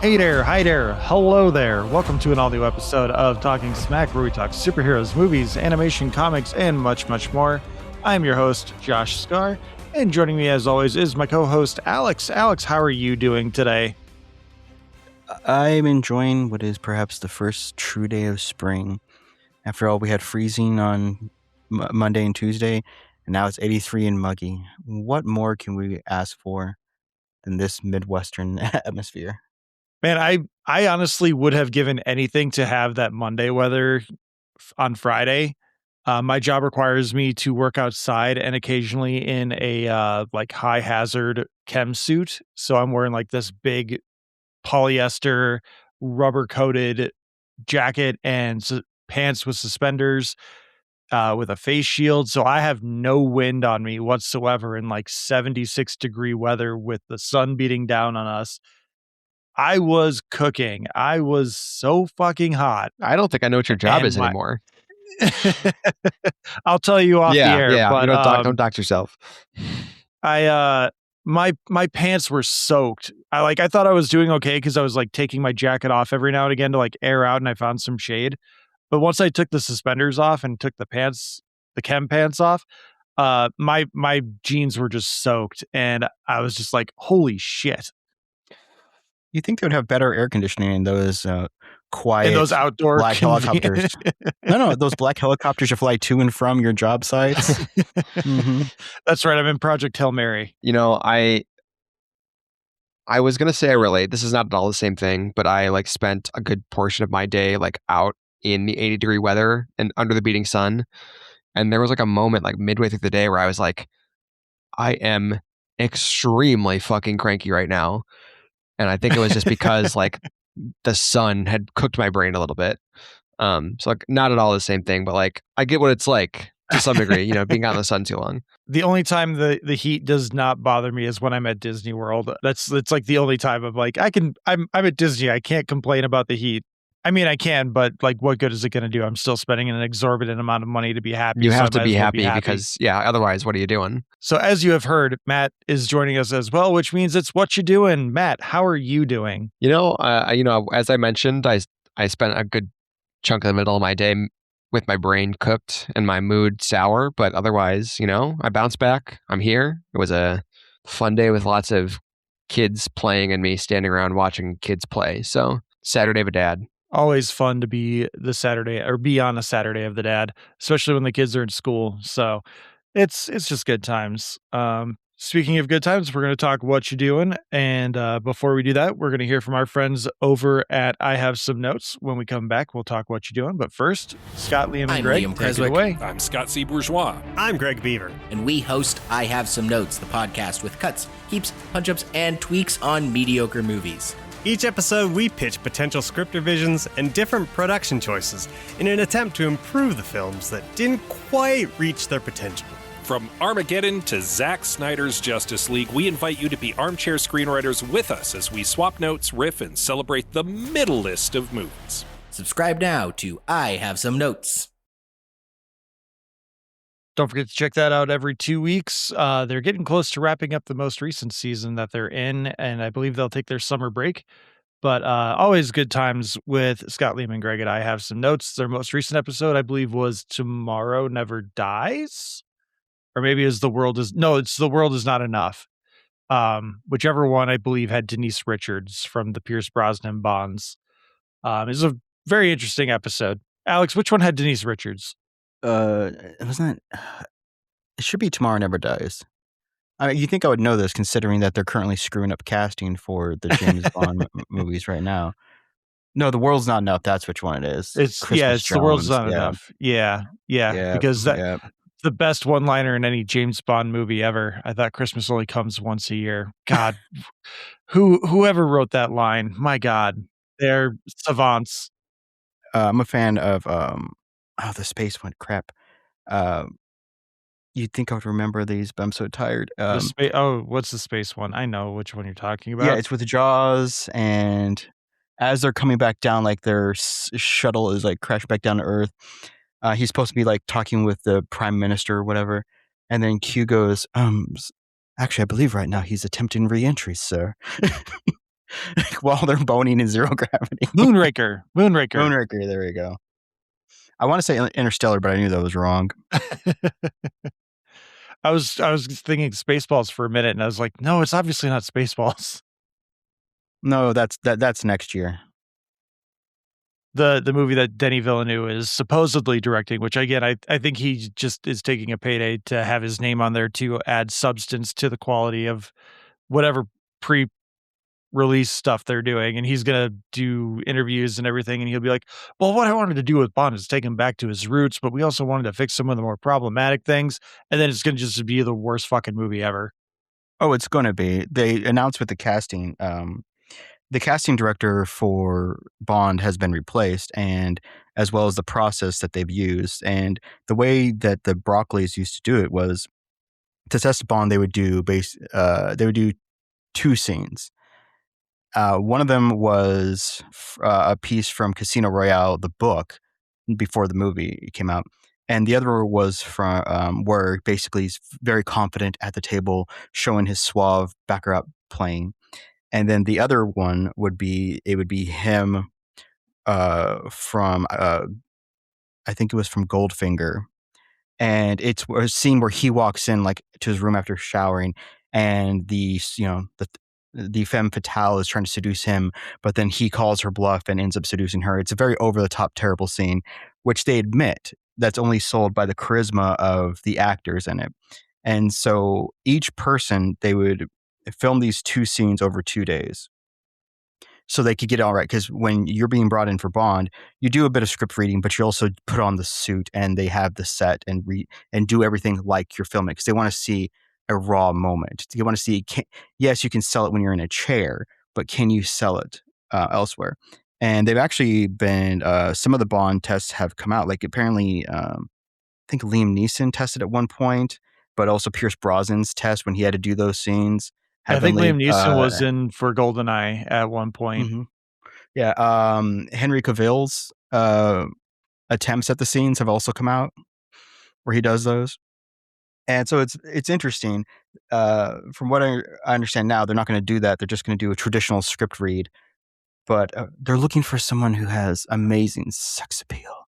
Hey there, hi there, hello there. Welcome to an all-new episode of Talking Smack, where we talk superheroes, movies, animation, comics, and much, much more. I'm your host, Josh Scar, and joining me as always is my co-host, Alex. Alex, how are you doing today? I'm enjoying what is perhaps the first true day of spring. After all, we had freezing on Monday and Tuesday, and now it's 83 and muggy. What more can we ask for than this Midwestern atmosphere? Man, I honestly would have given anything to have that Monday weather on Friday. My job requires me to work outside and occasionally in a like high hazard chem suit. So I'm wearing like this big polyester rubber coated jacket and pants with suspenders with a face shield. So I have no wind on me whatsoever in like 76-degree weather with the sun beating down on us. I was cooking. I was so fucking hot. I don't think I know what your job is anymore. I'll tell you off the air. Yeah. But, You don't dox yourself. My pants were soaked. I thought I was doing okay because I was like taking my jacket off every now and again to like air out, and I found some shade. But once I took the suspenders off and took the chem pants off, my jeans were just soaked, and I was just like, holy shit. You think they would have better air conditioning in those quiet, in those outdoor black helicopters? No, those black helicopters you fly to and from your job sites. Mm-hmm. That's right. I'm in Project Hail Mary. You know, I was gonna say I relate. This is not at all the same thing, but I like spent a good portion of my day like out in the 80-degree weather and under the beating sun. And there was like a moment like midway through the day where I was like, I am extremely fucking cranky right now. And I think it was just because like the sun had cooked my brain a little bit. So like not at all the same thing, but like I get what it's like to some degree, you know, being out in the sun too long. The only time the heat does not bother me is when I'm at Disney World. It's like the only time I'm like, I'm at Disney. I can't complain about the heat. I mean, I can, but like, what good is it going to do? I'm still spending an exorbitant amount of money to be happy. You have to be happy because, otherwise, what are you doing? So as you have heard, Matt is joining us as well, which means it's What You Doing. Matt, how are you doing? As I mentioned, I spent a good chunk of the middle of my day with my brain cooked and my mood sour, but otherwise, I bounced back. I'm here. It was a fun day with lots of kids playing and me standing around watching kids play. So Saturday of a dad. Always fun to be on a Saturday of the dad, especially when the kids are in school. So it's just good times. Speaking of good times, we're going to talk What You Doing. And before we do that, we're going to hear from our friends over at I Have Some Notes. When we come back, we'll talk What You Doing. But first, Scott, Liam, and Greg, take it away. I'm Scott C. Bourgeois. I'm Greg Beaver. And we host I Have Some Notes, the podcast with cuts, keeps, punch-ups, and tweaks on mediocre movies. Each episode, we pitch potential script revisions and different production choices in an attempt to improve the films that didn't quite reach their potential. From Armageddon to Zack Snyder's Justice League, we invite you to be armchair screenwriters with us as we swap notes, riff, and celebrate the middle list of movies. Subscribe now to I Have Some Notes. Don't forget to check that out every 2 weeks. They're getting close to wrapping up the most recent season that they're in, and I believe they'll take their summer break. But always good times with Scott, Liam, and Greg at I Have Some Notes. Their most recent episode, I believe, was Tomorrow Never Dies. Or maybe it's The World Is Not Enough. Whichever one, I believe, had Denise Richards from the Pierce Brosnan Bonds. It's a very interesting episode. Alex, which one had Denise Richards? It should be Tomorrow Never Dies. I mean, you think I would know this considering that they're currently screwing up casting for the James Bond movies right now. No, The World's Not Enough. That's which one it is. It's The World's Not Enough. Yeah. Because the best one-liner in any James Bond movie ever. I thought Christmas only comes once a year. God, whoever wrote that line, my God, they're savants. I'm a fan of the space one. Crap. You'd think I would remember these, but I'm so tired. What's the space one? I know which one you're talking about. Yeah, it's with Jaws, and as they're coming back down, like their shuttle is like crashed back down to Earth. He's supposed to be like talking with the prime minister or whatever, and then Q goes, actually, I believe right now he's attempting re-entry, sir. while they're boning in zero gravity. Moonraker. Moonraker, there we go. I want to say Interstellar, but I knew that was wrong. I was thinking Spaceballs for a minute, and I was like, no, it's obviously not Spaceballs. No, that's next year. The movie that Denis Villeneuve is supposedly directing, which again, I think he just is taking a payday to have his name on there to add substance to the quality of whatever pre-release stuff they're doing. And he's going to do interviews and everything. And he'll be like, well, what I wanted to do with Bond is take him back to his roots, but we also wanted to fix some of the more problematic things. And then it's going to just be the worst fucking movie ever. Oh, it's going to be. They announced with the casting, the casting director for Bond has been replaced, and as well as the process that they've used. And the way that the Broccoli's used to do it was to test Bond, they would do two scenes. One of them was a piece from Casino Royale, the book, before the movie came out. And the other was from where basically he's very confident at the table, showing his suave baccarat playing. And then the other one would be him from I think it was from Goldfinger, and it's a scene where he walks in like to his room after showering, and the femme fatale is trying to seduce him, but then he calls her bluff and ends up seducing her. It's a very over the top, terrible scene, which they admit that's only sold by the charisma of the actors in it. And so each person, they would film these two scenes over 2 days so they could get it all right. Because when you're being brought in for Bond, you do a bit of script reading, but you also put on the suit and they have the set and do everything like you're filming, because they want to see a raw moment. They want to see, yes, you can sell it when you're in a chair, but can you sell it elsewhere? And they've actually been, some of the Bond tests have come out. Like apparently, I think Liam Neeson tested at one point, but also Pierce Brosnan's test when he had to do those scenes. I think Liam Neeson was in for GoldenEye at one point. Mm-hmm. Yeah. Henry Cavill's attempts at the scenes have also come out where he does those. And so it's interesting. From what I understand now, they're not going to do that. They're just going to do a traditional script read. But they're looking for someone who has amazing sex appeal.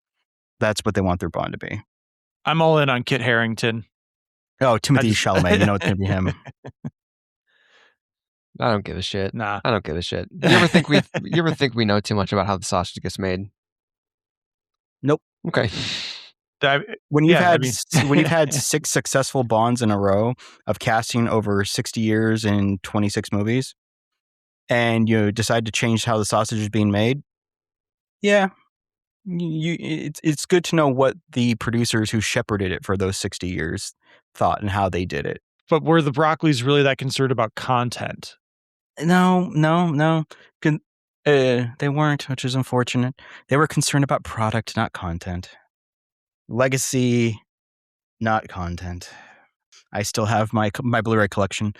That's what they want their Bond to be. I'm all in on Kit Harington. Oh, Timothy Chalamet. You know it's going to be him. I don't give a shit. Nah. I don't give a shit. You ever think we know too much about how the sausage gets made? Nope. Okay. When you've had 6 successful Bonds in a row of casting over 60 years in 26 movies, and you decide to change how the sausage is being made, yeah, it's good to know what the producers who shepherded it for those 60 years thought and how they did it. But were the Broccoli's really that concerned about content? No. They weren't, which is unfortunate. They were concerned about product, not content. Legacy, not content. I still have my Blu-ray collection.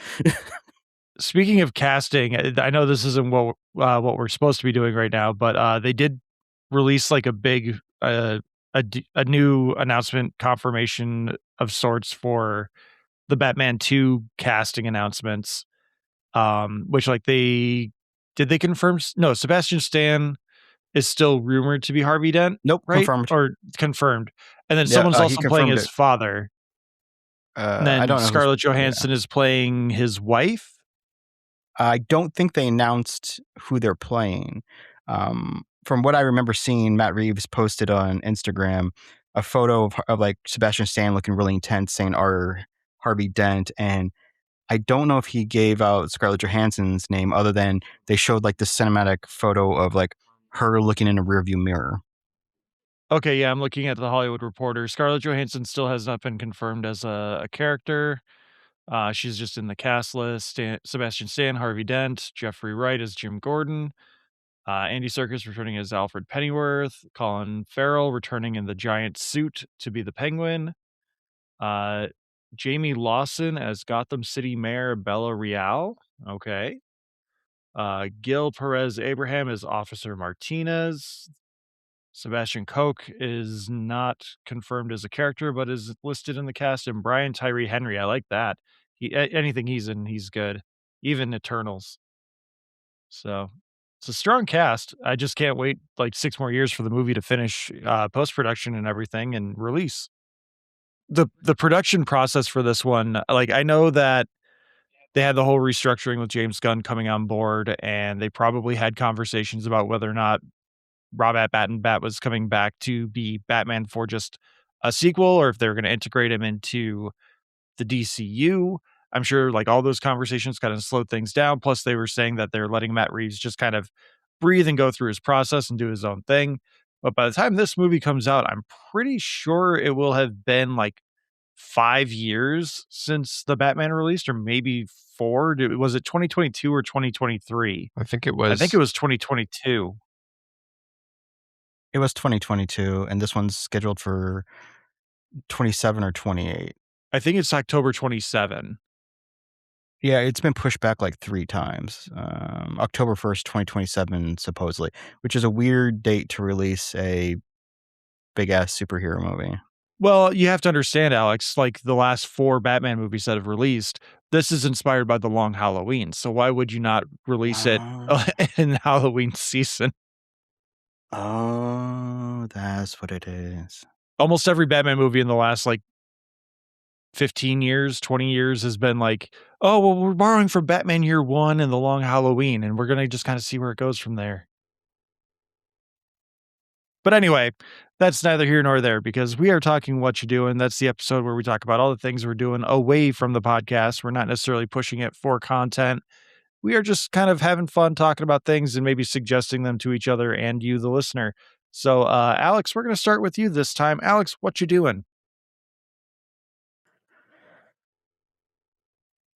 Speaking of casting, I know this isn't what we're supposed to be doing right now, but they did release like a big a new announcement confirmation of sorts for the Batman 2 casting announcements. Which like they confirm? No, Sebastian Stan is still rumored to be Harvey Dent. Nope, right? confirmed. And then someone's also playing his father. And then I don't know. Scarlett Johansson is playing his wife. I don't think they announced who they're playing. From what I remember seeing, Matt Reeves posted on Instagram a photo of like Sebastian Stan looking really intense, saying "our Harvey Dent," and I don't know if he gave out Scarlett Johansson's name, other than they showed like the cinematic photo of like her looking in a rearview mirror. Okay, yeah, I'm looking at the Hollywood Reporter. Scarlett Johansson still has not been confirmed as a character. She's just in the cast list. Sebastian Stan, Harvey Dent, Jeffrey Wright as Jim Gordon, Andy Serkis returning as Alfred Pennyworth, Colin Farrell returning in the giant suit to be the Penguin, Jamie Lawson as Gotham City Mayor Bella Real. Okay. Gil Perez Abraham as Officer Martinez. Sebastian Koch is not confirmed as a character, but is listed in the cast. And Brian Tyree Henry, I like that. Anything he's in, he's good. Even Eternals. So it's a strong cast. I just can't wait like 6 more years for the movie to finish post-production and everything and release. The production process for this one, like I know that they had the whole restructuring with James Gunn coming on board, and they probably had conversations about whether or not Bat was coming back to be Batman for just a sequel, or if they were going to integrate him into the DCU. I'm sure like all those conversations kind of slowed things down. Plus, they were saying that they're letting Matt Reeves just kind of breathe and go through his process and do his own thing. But by the time this movie comes out, I'm pretty sure it will have been like 5 years since the Batman released, or maybe 4. Was it 2022 or 2023? I think it I think was. it was 2022. It was 2022, and this one's scheduled for 27 or 28. I think it's October 27. Yeah, it's been pushed back like 3 times. October 1st, 2027, supposedly, which is a weird date to release a big-ass superhero movie. Well, you have to understand, Alex, like the last 4 Batman movies that have released, this is inspired by the Long Halloween. So why would you not release it in Halloween season? Oh, that's what it is. Almost every Batman movie in the last like 15 years, 20 years has been like, oh, well, we're borrowing from Batman Year One and the Long Halloween, and we're going to just kind of see where it goes from there. But anyway, that's neither here nor there because we are talking What You Doing. That's the episode where we talk about all the things we're doing away from the podcast. We're not necessarily pushing it for content. We are just kind of having fun talking about things and maybe suggesting them to each other and you, the listener. So, Alex, we're going to start with you this time. Alex, what you doing?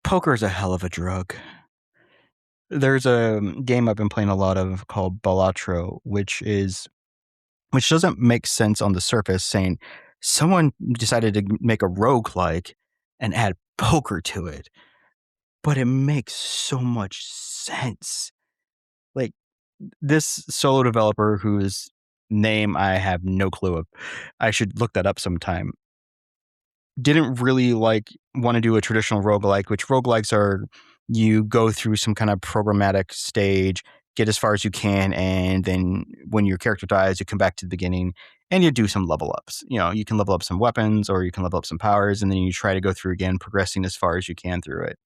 Poker is a hell of a drug. There's a game I've been playing a lot of called Balatro, which doesn't make sense on the surface, saying someone decided to make a roguelike and add poker to it. But it makes so much sense. Like this solo developer whose name I have no clue of, I should look that up sometime, didn't really want to do a traditional roguelike, which roguelikes are you go through some kind of programmatic stage, get as far as you can, and then when your character dies, you come back to the beginning and you do some level ups. You know, you can level up some weapons or you can level up some powers, and then you try to go through again, progressing as far as you can through it.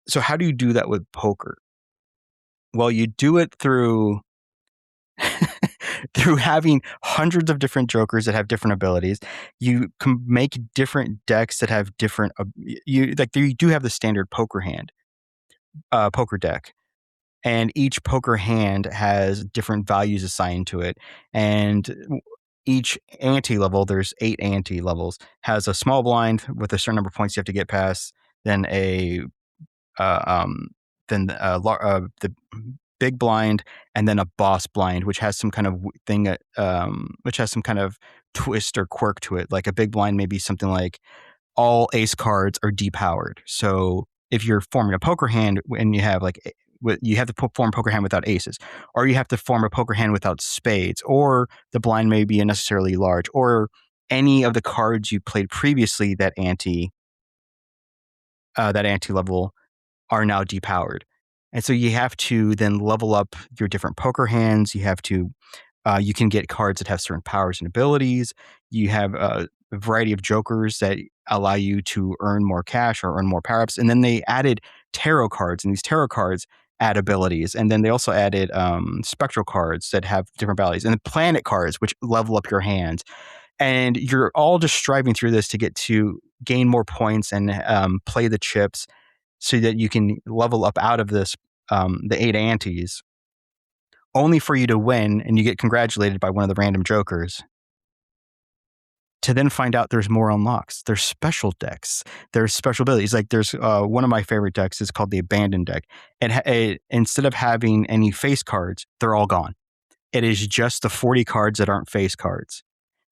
So how do you do that with poker? Well, you do it through through having hundreds of different jokers that have different abilities. You can make different decks that have different you do have the standard poker deck, and each poker hand has different values assigned to it, and each ante level, there's 8 ante levels, has a small blind with a certain number of points you have to get past, then the big blind, and then a boss blind, which has some kind of thing, which has some kind of twist or quirk to it. Like a big blind may be something like all ace cards are depowered. So if you're forming a poker hand and you have you have to form a poker hand without aces, or you have to form a poker hand without spades, or the blind may be unnecessarily large, or any of the cards you played previously that ante level are now depowered. And so you have to then level up your different poker hands. You have to, you can get cards that have certain powers and abilities. You have a variety of jokers that allow you to earn more cash or earn more power-ups. And then they added tarot cards, and these tarot cards add abilities. And then they also added spectral cards that have different abilities, and planet cards, which level up your hands. And you're all just striving through this to gain more points and play the chips so that you can level up out of this, the 8 antes, only for you to win, and you get congratulated by one of the random jokers, to then find out there's more unlocks. There's special decks. There's special abilities. Like there's one of my favorite decks is called the Abandoned deck. And instead of having any face cards, they're all gone. It is just the 40 cards that aren't face cards.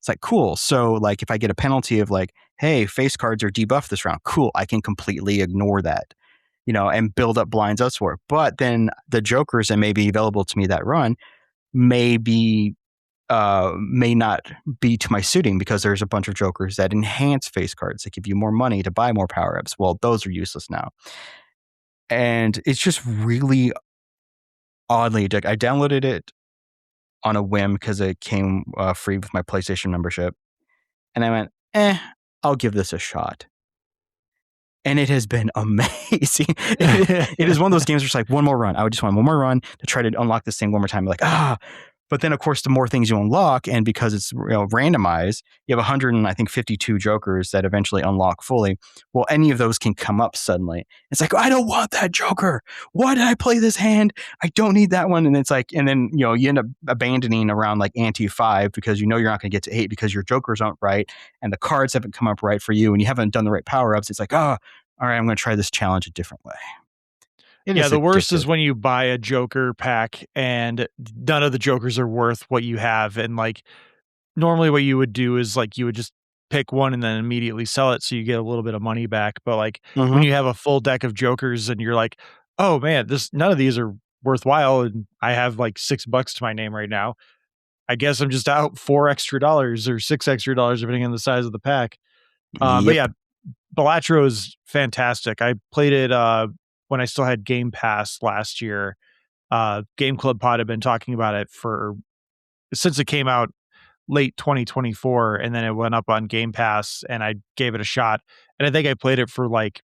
It's like, cool. So like if I get a penalty of like, hey, face cards are debuffed this round, cool, I can completely ignore that, and build up blinds elsewhere. But then the jokers that may be available to me that run may not be to my suiting, because there's a bunch of jokers that enhance face cards that give you more money to buy more power-ups. Well, those are useless now. And it's just really oddly addicted. I downloaded it on a whim because it came free with my PlayStation membership. And I went, I'll give this a shot. And it has been amazing. It is one of those games where it's like, one more run. I would just want one more run to try to unlock this thing one more time. Like, But then, of course, the more things you unlock, and because it's randomized, you have 152 jokers that eventually unlock fully. Well, any of those can come up suddenly. It's like, I don't want that joker. Why did I play this hand? I don't need that one. And it's like, and then you end up abandoning around like ante 5 because you're not going to get to 8 because your jokers aren't right and the cards haven't come up right for you and you haven't done the right power ups. It's like, all right, I'm going to try this challenge a different way. The worst is when you buy a Joker pack and none of the Jokers are worth what you have. And like, normally what you would do is like, you would just pick one and then immediately sell it so you get a little bit of money back. But like, when you have a full deck of Jokers and you're like, oh man, none of these are worthwhile. And I have like $6 to my name right now. I guess I'm just out $4 extra or $6 extra, depending on the size of the pack. But yeah, Balatro is fantastic. I played it when I still had Game Pass last year. Game Club Pod had been talking about it since it came out late 2024, and then it went up on Game Pass, and I gave it a shot. And I think I played it for like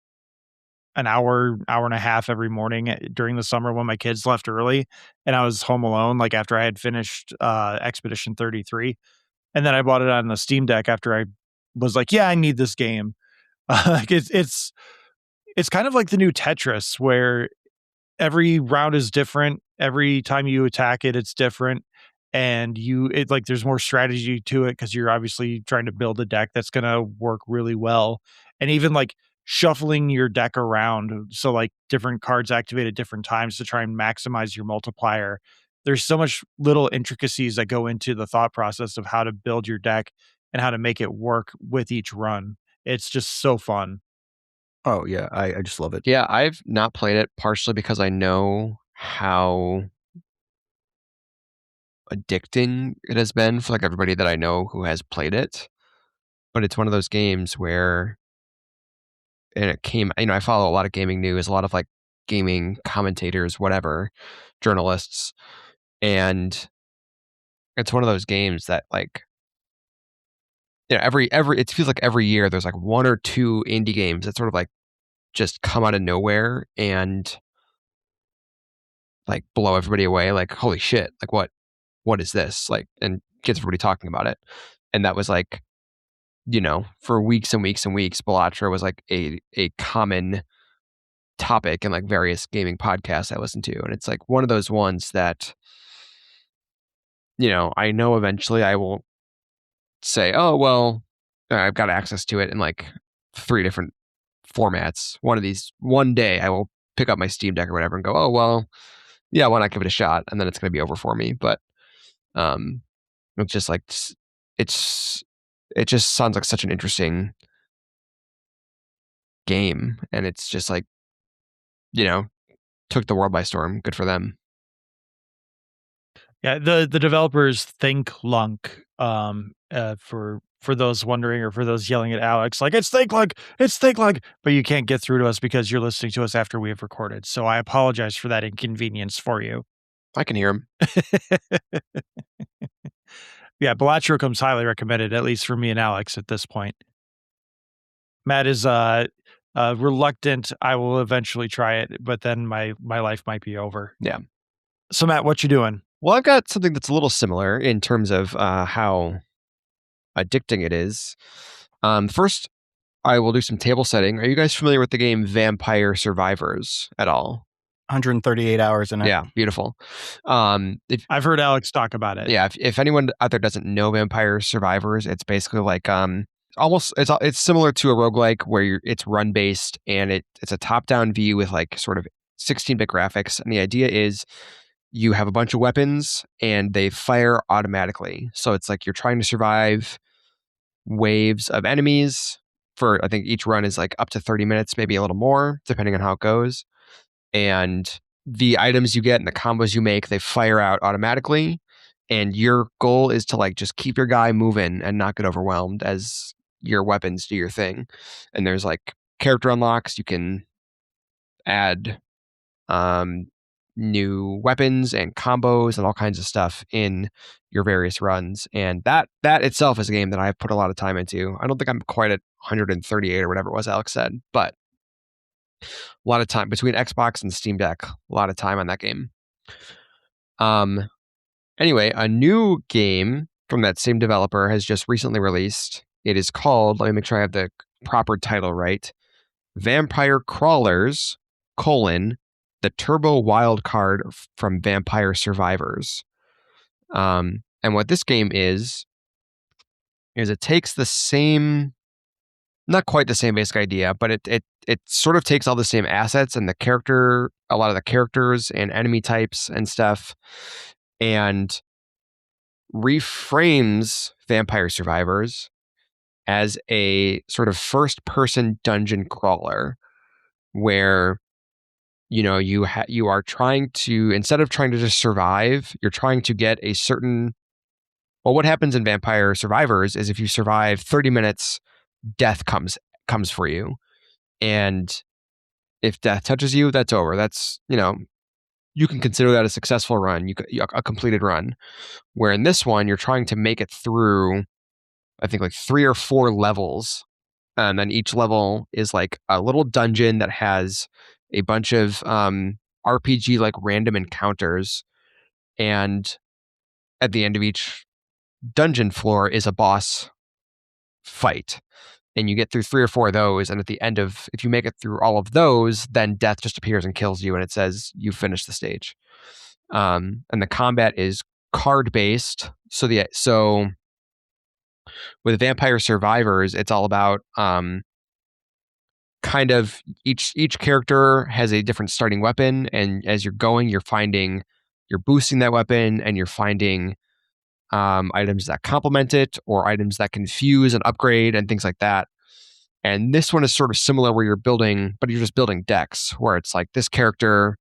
an hour and a half every morning during the summer when my kids left early, and I was home alone, like after I had finished Expedition 33. And then I bought it on the Steam Deck after I was like, yeah, I need this game. Like it's kind of like the new Tetris where every round is different. Every time you attack it, it's different. And there's more strategy to it because you're obviously trying to build a deck that's going to work really well. And even like shuffling your deck around. So like different cards activate at different times to try and maximize your multiplier. There's so much little intricacies that go into the thought process of how to build your deck and how to make it work with each run. It's just so fun. Oh, yeah. I just love it. Yeah, I've not played it partially because I know how addicting it has been for like everybody that I know who has played it. But it's one of those games where, and it came, I follow a lot of gaming news, a lot of like gaming commentators, whatever, journalists. And it's one of those games that like, every it feels like every year there's like one or two indie games that sort of like just come out of nowhere and like blow everybody away. Like, holy shit, like what is this? Like, and gets everybody talking about it. And that was like, for weeks and weeks and weeks, Balatro was like a common topic in like various gaming podcasts I listen to. And it's like one of those ones that, I know eventually I will say, oh, well, I've got access to it in like 3 different formats. One day I will pick up my Steam Deck or whatever and go, oh, well, yeah, why not give it a shot? And then it's going to be over for me. But it's just like, it just sounds like such an interesting game. And it's just like, took the world by storm. Good for them. Yeah, the developers Think Lunk, for those wondering or for those yelling at Alex, like it's Think Lunk, but you can't get through to us because you're listening to us after we have recorded. So I apologize for that inconvenience for you. I can hear him. Yeah, Balatro comes highly recommended, at least for me and Alex at this point. Matt is reluctant. I will eventually try it, but then my life might be over. Yeah. So Matt, what you doing? Well, I've got something that's a little similar in terms of how addicting it is. First, I will do some table setting. Are you guys familiar with the game Vampire Survivors at all? 138 hours in it. Yeah, beautiful. I've heard Alex talk about it. Yeah, if anyone out there doesn't know Vampire Survivors, it's basically like almost it's similar to a roguelike where it's run based and it's a top down view with like sort of 16-bit graphics, and the idea is you have a bunch of weapons and they fire automatically. So it's like you're trying to survive waves of enemies for, I think each run is like up to 30 minutes, maybe a little more, depending on how it goes. And the items you get and the combos you make, they fire out automatically. And your goal is to like just keep your guy moving and not get overwhelmed as your weapons do your thing. And there's like character unlocks. You can add new weapons and combos and all kinds of stuff in your various runs. And that itself is a game that I've put a lot of time into. I don't think I'm quite at 138 or whatever it was Alex said, but a lot of time between Xbox and Steam Deck, a lot of time on that game. Anyway, a new game from that same developer has just recently released. It is called, let me make sure I have the proper title right, Vampire Crawlers, the Turbo Wild Card from Vampire Survivors. And what this game is it takes the same, not quite the same basic idea, but it sort of takes all the same assets and a lot of the characters and enemy types and stuff, and reframes Vampire Survivors as a sort of first-person dungeon crawler, where you are trying to, instead of trying to just survive, you're trying to get a certain. Well, what happens in Vampire Survivors is if you survive 30 minutes, death comes for you, and if death touches you, that's over. That's you can consider that a successful run, a completed run. Where in this one, you're trying to make it through, I think, like 3 or 4 levels. And then each level is like a little dungeon that has a bunch of RPG like random encounters. And at the end of each dungeon floor is a boss fight. And you get through 3 or 4 of those. And at the end of, if you make it through all of those, then death just appears and kills you. And it says you finished the stage. And the combat is card based. So with Vampire Survivors, it's all about kind of each character has a different starting weapon, and as you're going, you're boosting that weapon, and you're finding items that complement it, or items that confuse and upgrade and things like that. And this one is sort of similar, where you're just building decks, where it's like this character,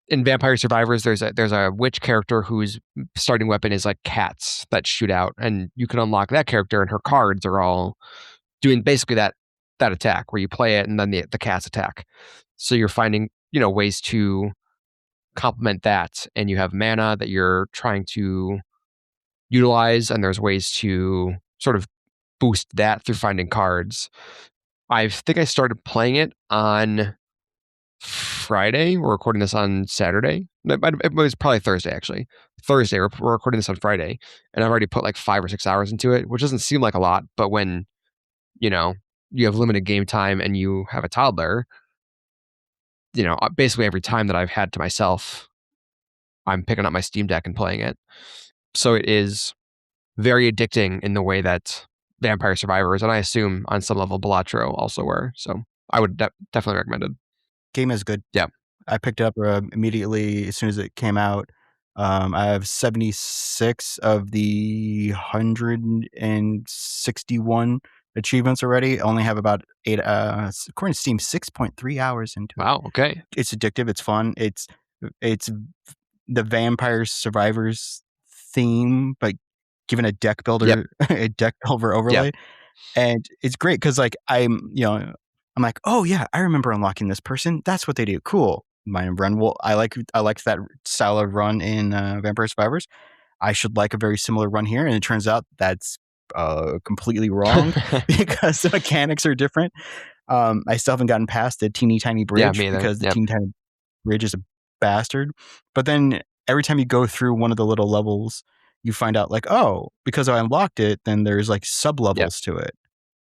in Vampire Survivors, there's a witch character whose starting weapon is like cats that shoot out, and you can unlock that character, and her cards are all doing basically that attack, where you play it and then the cats attack. So you're finding ways to complement that, and you have mana that you're trying to utilize, and there's ways to sort of boost that through finding cards. I think I started playing it on Friday. We're recording this on Saturday. It was probably Thursday, actually. Thursday. We're recording this on Friday, and I've already put like 5 or 6 hours into it, which doesn't seem like a lot, but when you have limited game time and you have a toddler, basically every time that I've had to myself, I'm picking up my Steam Deck and playing it. So it is very addicting in the way that Vampire Survivors, and I assume on some level Balatro also were. So I would definitely recommend it. Game is good. Yeah. I picked it up immediately as soon as it came out. I have 76 of the 161 achievements already. I only have about 8, according to Steam, 6.3 hours into it. Wow, okay. It's addictive. It's fun. It's the Vampire Survivors theme, but given a deck builder, a deck builder overlay. Yep. And it's great because like I'm like, oh yeah, I remember unlocking this person. That's what they do. Cool. My run. Well, I like that style of run in Vampire Survivors. I should like a very similar run here, and it turns out that's completely wrong because the mechanics are different. I still haven't gotten past the teeny tiny bridge because the teeny tiny bridge is a bastard. But then every time you go through one of the little levels, you find out like, oh, because I unlocked it, then there's like sub levels to it.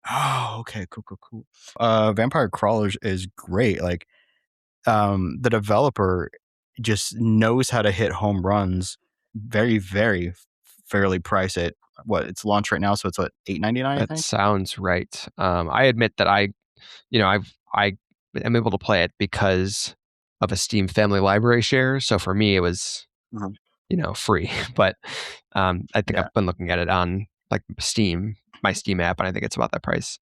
Oh, okay, cool. Vampire Crawlers is great. Like, the developer just knows how to hit home runs. Very, very fairly price it. It's launched right now, so it's what, $8.99. I think that sounds right. I admit that I am able to play it because of a Steam Family Library share. So for me, it was free. But I think I've been looking at it on like Steam, my Steam app, and I think it's about that price.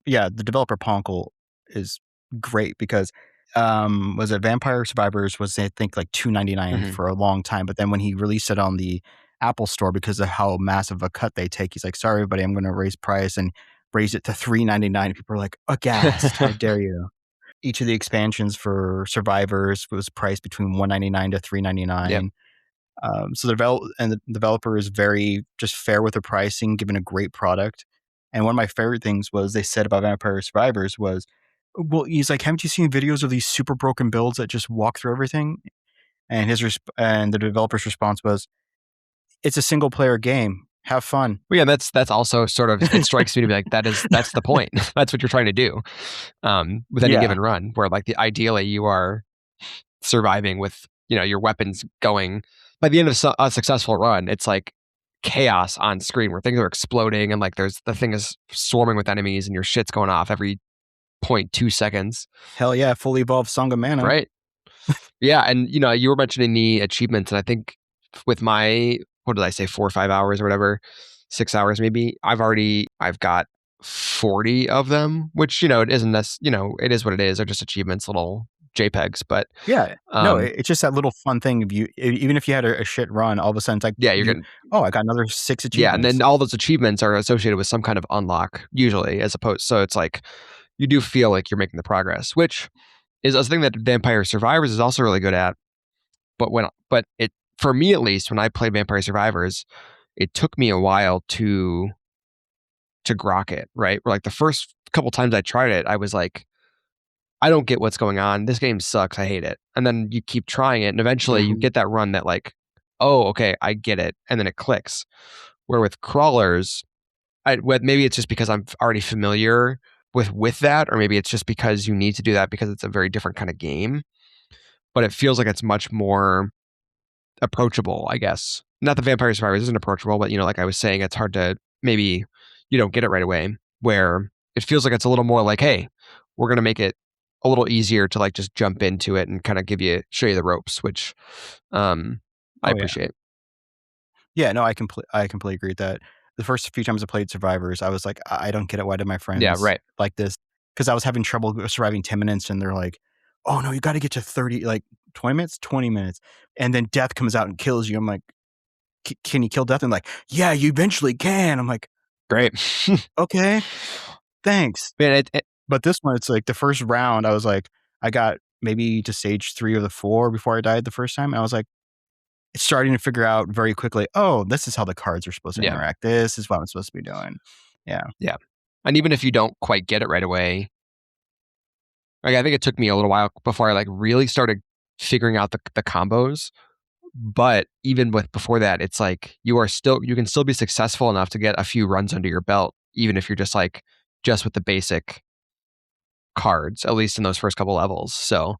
Yeah, the developer Ponkel is great because was it Vampire Survivors was I think like $2.99 for a long time, but then when he released it on the Apple Store, because of how massive a cut they take, he's like, sorry everybody, I'm going to raise price, and raise it to $3.99. People are like, aghast. How dare you? each of the expansions for Survivors was priced between $199 to $399. Yep. So the developer is very just fair with the pricing, given a great product. And one of my favorite things was they said about Vampire Survivors was, well, he's like, haven't you seen videos of these super broken builds that just walk through everything? And the developer's response was, it's a single player game. Have fun. Well, yeah, that's also sort of, it strikes me to be like, that's the point. That's what you're trying to do with any given run, where like ideally you are surviving with, your weapons going. By the end of a successful run, it's like chaos on screen where things are exploding and like the thing is swarming with enemies and your shit's going off every 0.2 seconds. Hell yeah, fully evolved Song of Mana. Right. Yeah, and you were mentioning the achievements, and I think with my, what did I say, 4 or 5 hours or whatever, 6 hours maybe, I've got 40 of them, which, it isn't it is what it is. They're just achievements, little JPEGs, but yeah, no, it's just that little fun thing of even if you had a shit run, all of a sudden it's like, yeah, you're getting, I got another 6 achievements. Yeah, and then all those achievements are associated with some kind of unlock usually, as opposed, so it's like you do feel like you're making the progress, which is a thing that Vampire Survivors is also really good at. But it, for me at least, when I played Vampire Survivors, it took me a while to grok it, right? Where like the first couple times I tried it, I was like, I don't get what's going on. This game sucks. I hate it. And then you keep trying it, and eventually you get that run that like, oh, okay, I get it, and then it clicks. Where with crawlers, maybe it's just because I'm already familiar with that, or maybe it's just because you need to do that because it's a very different kind of game. But it feels like it's much more approachable, I guess. Not that Vampire Survivors isn't approachable, but like I was saying, it's hard to, maybe you don't get it right away, where it feels like it's a little more like, hey, we're going to make it a little easier to like just jump into it and kind of show you the ropes, which I appreciate. Yeah, no, I completely agree with that. The first few times I played Survivors, I was like, I don't get it. Why did my friends like this? Because I was having trouble surviving 10 minutes, and they're like, oh no, you got to get to 30, like 20 minutes, 20 minutes. And then death comes out and kills you. I'm like, can you kill death? And like, yeah, you eventually can. I'm like, great. Okay, thanks. Man, but this one, it's like the first round, I was like, I got maybe to stage 3 or the 4 before I died the first time. And I was like, starting to figure out very quickly, oh, this is how the cards are supposed to interact. This is what I'm supposed to be doing. Yeah. Yeah. And even if you don't quite get it right away, like I think it took me a little while before I like really started figuring out the combos. But even before that, it's like you can still be successful enough to get a few runs under your belt, even if you're just with the basic cards, at least in those first couple levels. So,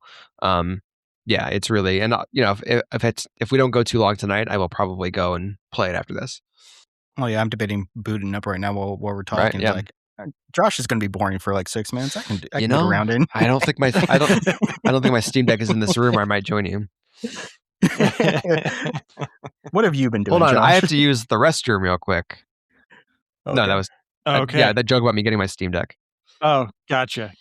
yeah, it's really, and if we don't go too long tonight, I will probably go and play it after this. Oh yeah, I'm debating booting up right now while we're talking. Right, yeah. Like, Josh is going to be boring for like 6 minutes. I can get around in. I don't think I don't think my Steam Deck is in this room, or I might join you. What have you been doing? Hold on, Josh? I have to use the restroom real quick. Okay. No, that was okay. Yeah, that joke about me getting my Steam Deck. Oh, gotcha.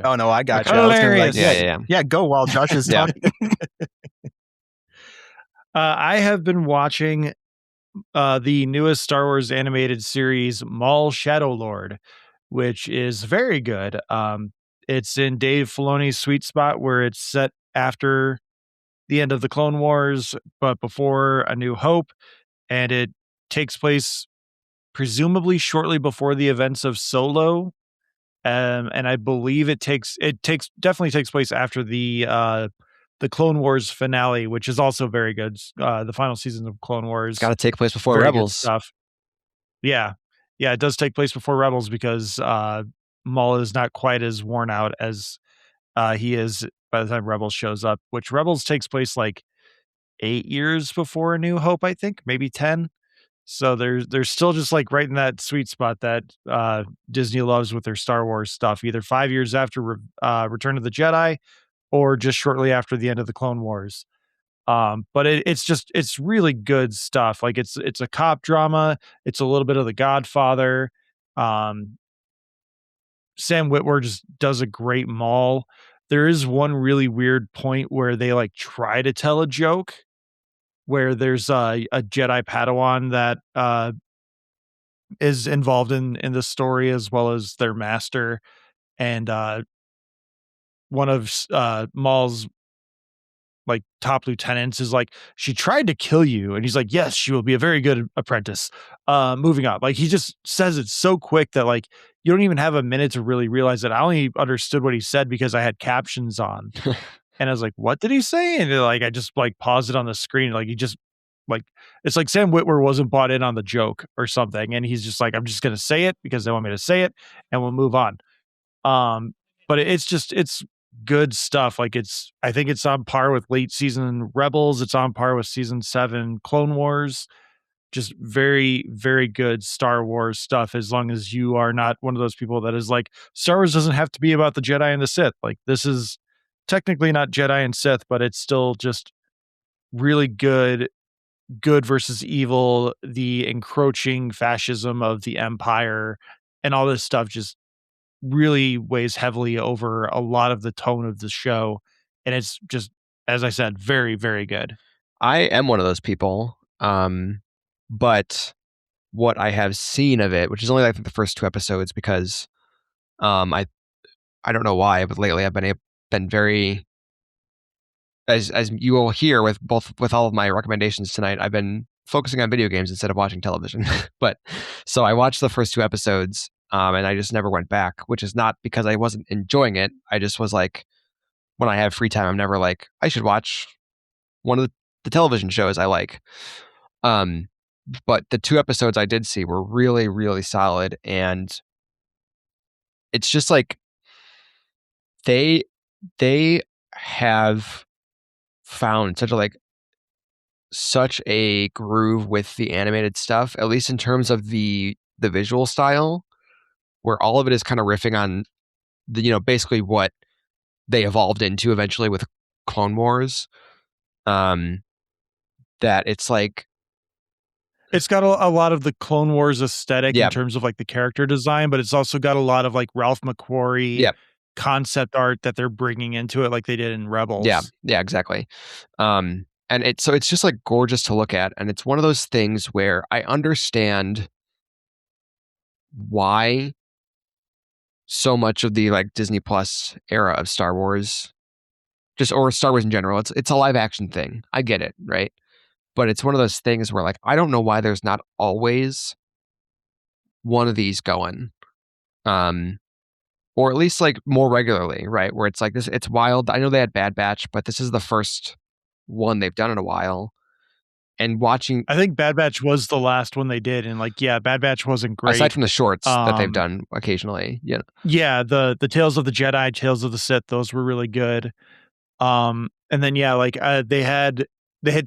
Oh no, I got you. Hilarious. Yeah, go while Josh is talking. I have been watching the newest Star Wars animated series, Maul Shadow Lord, which is very good. It's in Dave Filoni's sweet spot where it's set after the end of the Clone Wars, but before A New Hope, and it takes place presumably shortly before the events of Solo. And I believe it definitely takes place after the Clone Wars finale, which is also very good. The final season of Clone Wars. It's got to take place before Rebels stuff. Yeah, it does take place before Rebels because Maul is not quite as worn out as he is by the time Rebels shows up. Which Rebels takes place like 8 years before A New Hope, I think, maybe 10. So there's still just like right in that sweet spot that Disney loves with their Star Wars stuff, either 5 years after Return of the Jedi or just shortly after the end of the Clone Wars. But it's really good stuff. Like it's a cop drama. It's a little bit of The Godfather. Sam Witwer just does a great Maul. There is one really weird point where they like try to tell a joke, where there's a Jedi Padawan that is involved in the story as well as their master, and one of Maul's like top lieutenants is like, she tried to kill you, and he's like, yes, she will be a very good apprentice. Moving on, like he just says it so quick that like you don't even have a minute to really realize that. I only understood what he said because I had captions on, and I was like, what did he say? And like I just like paused it on the screen, like he just like, it's like Sam Witwer wasn't bought in on the joke or something, and he's just like, I'm just gonna say it because they want me to say it, and we'll move on. But it's good stuff. Like I think it's on par with late season Rebels. It's on par with season 7 Clone Wars. Just very, very good Star Wars stuff. As long as you are not one of those people that is like, Star Wars doesn't have to be about the Jedi and the Sith. Like this is technically not Jedi and Sith, but it's still just really good. Good versus evil, the encroaching fascism of the Empire, and all this stuff just really weighs heavily over a lot of the tone of the show, and it's just, as I said, very, very good. I am one of those people, but what I have seen of it, which is only like the first 2 episodes, because I don't know why, but lately I've been very, as you will hear with all of my recommendations tonight, I've been focusing on video games instead of watching television. But so I watched the first 2 episodes, and I just never went back, which is not because I wasn't enjoying it. I just was like, when I have free time, I'm never like, I should watch one of the television shows I like. But the 2 episodes I did see were really, really solid, and it's just like they have found such a groove with the animated stuff, at least in terms of the visual style, where all of it is kind of riffing on the, basically what they evolved into eventually with Clone Wars. That it's like, It's got a lot of the Clone Wars aesthetic Yeah. in terms of like the character design, but it's also got a lot of like Ralph McQuarrie Yep. concept art that they're bringing into it, like they did in Rebels. Yeah, exactly. And it's just like gorgeous to look at, and it's one of those things where I understand why so much of the like Disney Plus era of Star Wars, or Star Wars in general, it's a live action thing. I get it, right? But it's one of those things where like I don't know why there's not always one of these going. Or at least like more regularly, right? Where it's like this, it's wild. I know they had Bad Batch, but this is the first one they've done in a while. And watching, I think Bad Batch was the last one they did, and like, yeah, Bad Batch wasn't great. aside from the shorts that they've done occasionally, Yeah, the Tales of the Jedi, Tales of the Sith, those were really good. And then yeah, like they had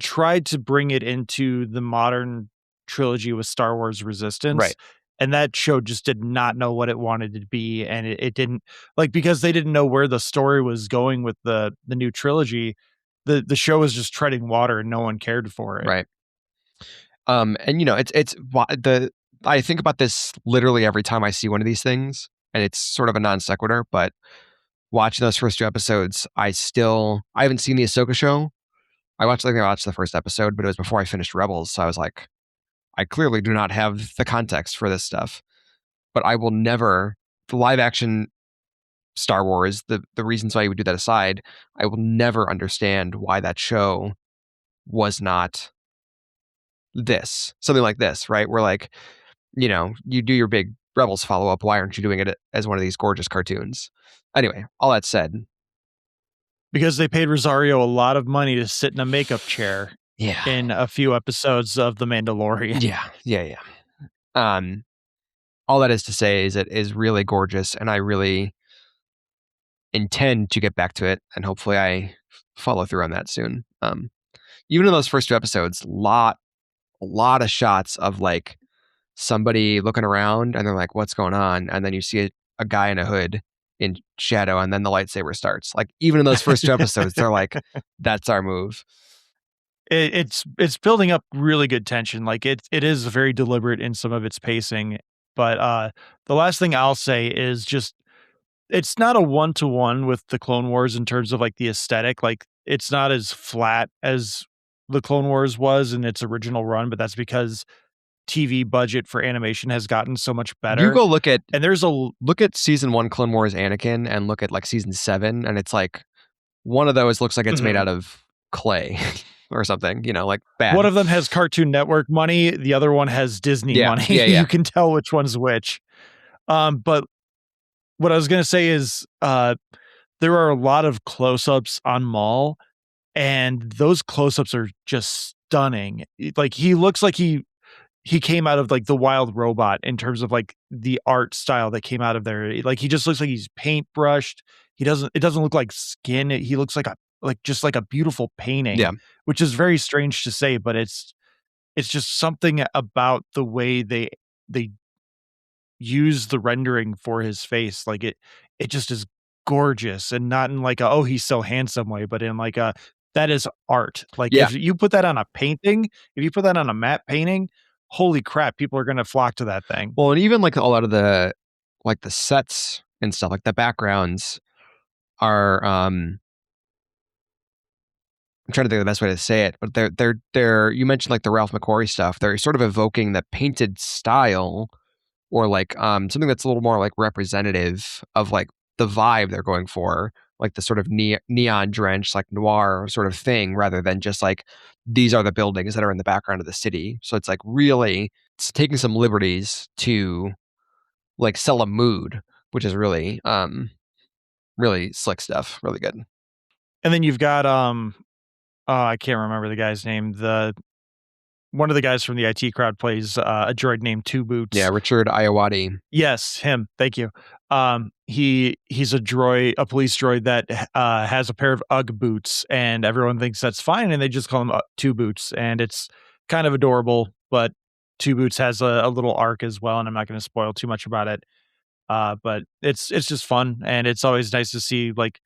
tried to bring it into the modern trilogy with Star Wars Resistance. Right. And that show just did not know what it wanted to be, and it didn't, like, because they didn't know where the story was going with the new trilogy. The show was just treading water, and no one cared for it. Right. And I think about this literally every time I see one of these things, and it's sort of a non sequitur, but watching those first 2 episodes, I haven't seen the Ahsoka show. I watched the first episode, but it was before I finished Rebels, so I was like, I clearly do not have the context for this stuff. But I will never, the live action Star Wars, the reasons why you would do that aside, I will never understand why that show was not something like this, right? Where like, you do your big Rebels follow up. Why aren't you doing it as one of these gorgeous cartoons? Anyway, all that said, Because they paid Rosario a lot of money to sit in a makeup chair yeah, in a few episodes of The Mandalorian. yeah. All that is to say is it is really gorgeous, and I really intend to get back to it, and hopefully I follow through on that soon. Even in those first 2 episodes, a lot of shots of like somebody looking around, and they're like, "What's going on?" And then you see a guy in a hood in shadow, and then the lightsaber starts. Like even in those first 2 episodes, they're like, "That's our move." It's building up really good tension. Like it is very deliberate in some of its pacing. But the last thing I'll say is just, it's not a 1-to-1 with the Clone Wars in terms of like the aesthetic. Like it's not as flat as the Clone Wars was in its original run, but that's because TV budget for animation has gotten so much better. You go look at season 1 Clone Wars Anakin and look at like season 7, and it's like one of those looks like it's made out of clay or something, like bad. One of them has Cartoon Network money, the other one has Disney money. Yeah. You can tell which one's which. But what I was going to say is there are a lot of close-ups on Maul, and those close-ups are just stunning. Like, he looks like he came out of like the Wild Robot in terms of like the art style that came out of there. Like, he just looks like he's paintbrushed. It doesn't look like skin. He looks like just like a beautiful painting. Yeah. Which is very strange to say, but it's just something about the way they use the rendering for his face. Like, it just is gorgeous, and not in like a, oh, he's so handsome way, but in like a, that is art. Like, Yeah. if you put that on a painting, if you put that on a matte painting, holy crap, people are going to flock to that thing. Well, and even like a lot of the sets and stuff, like the backgrounds are I'm trying to think of the best way to say it, but they're you mentioned like the Ralph McQuarrie stuff. They're sort of evoking the painted style, or like something that's a little more like representative of like the vibe they're going for, like the sort of neon drenched like noir sort of thing, rather than just like these are the buildings that are in the background of the city. So it's like really it's taking some liberties to like sell a mood, which is really really slick stuff, really good. And then you've got I can't remember the guy's name. One of the guys from the IT crowd plays a droid named Two Boots. Yeah, Richard Iowati. Yes, him. Thank you. He's a police droid that has a pair of UGG boots, and everyone thinks that's fine, and they just call him Two Boots, and it's kind of adorable. But Two Boots has a little arc as well, and I'm not going to spoil too much about it. But it's just fun, and it's always nice to see like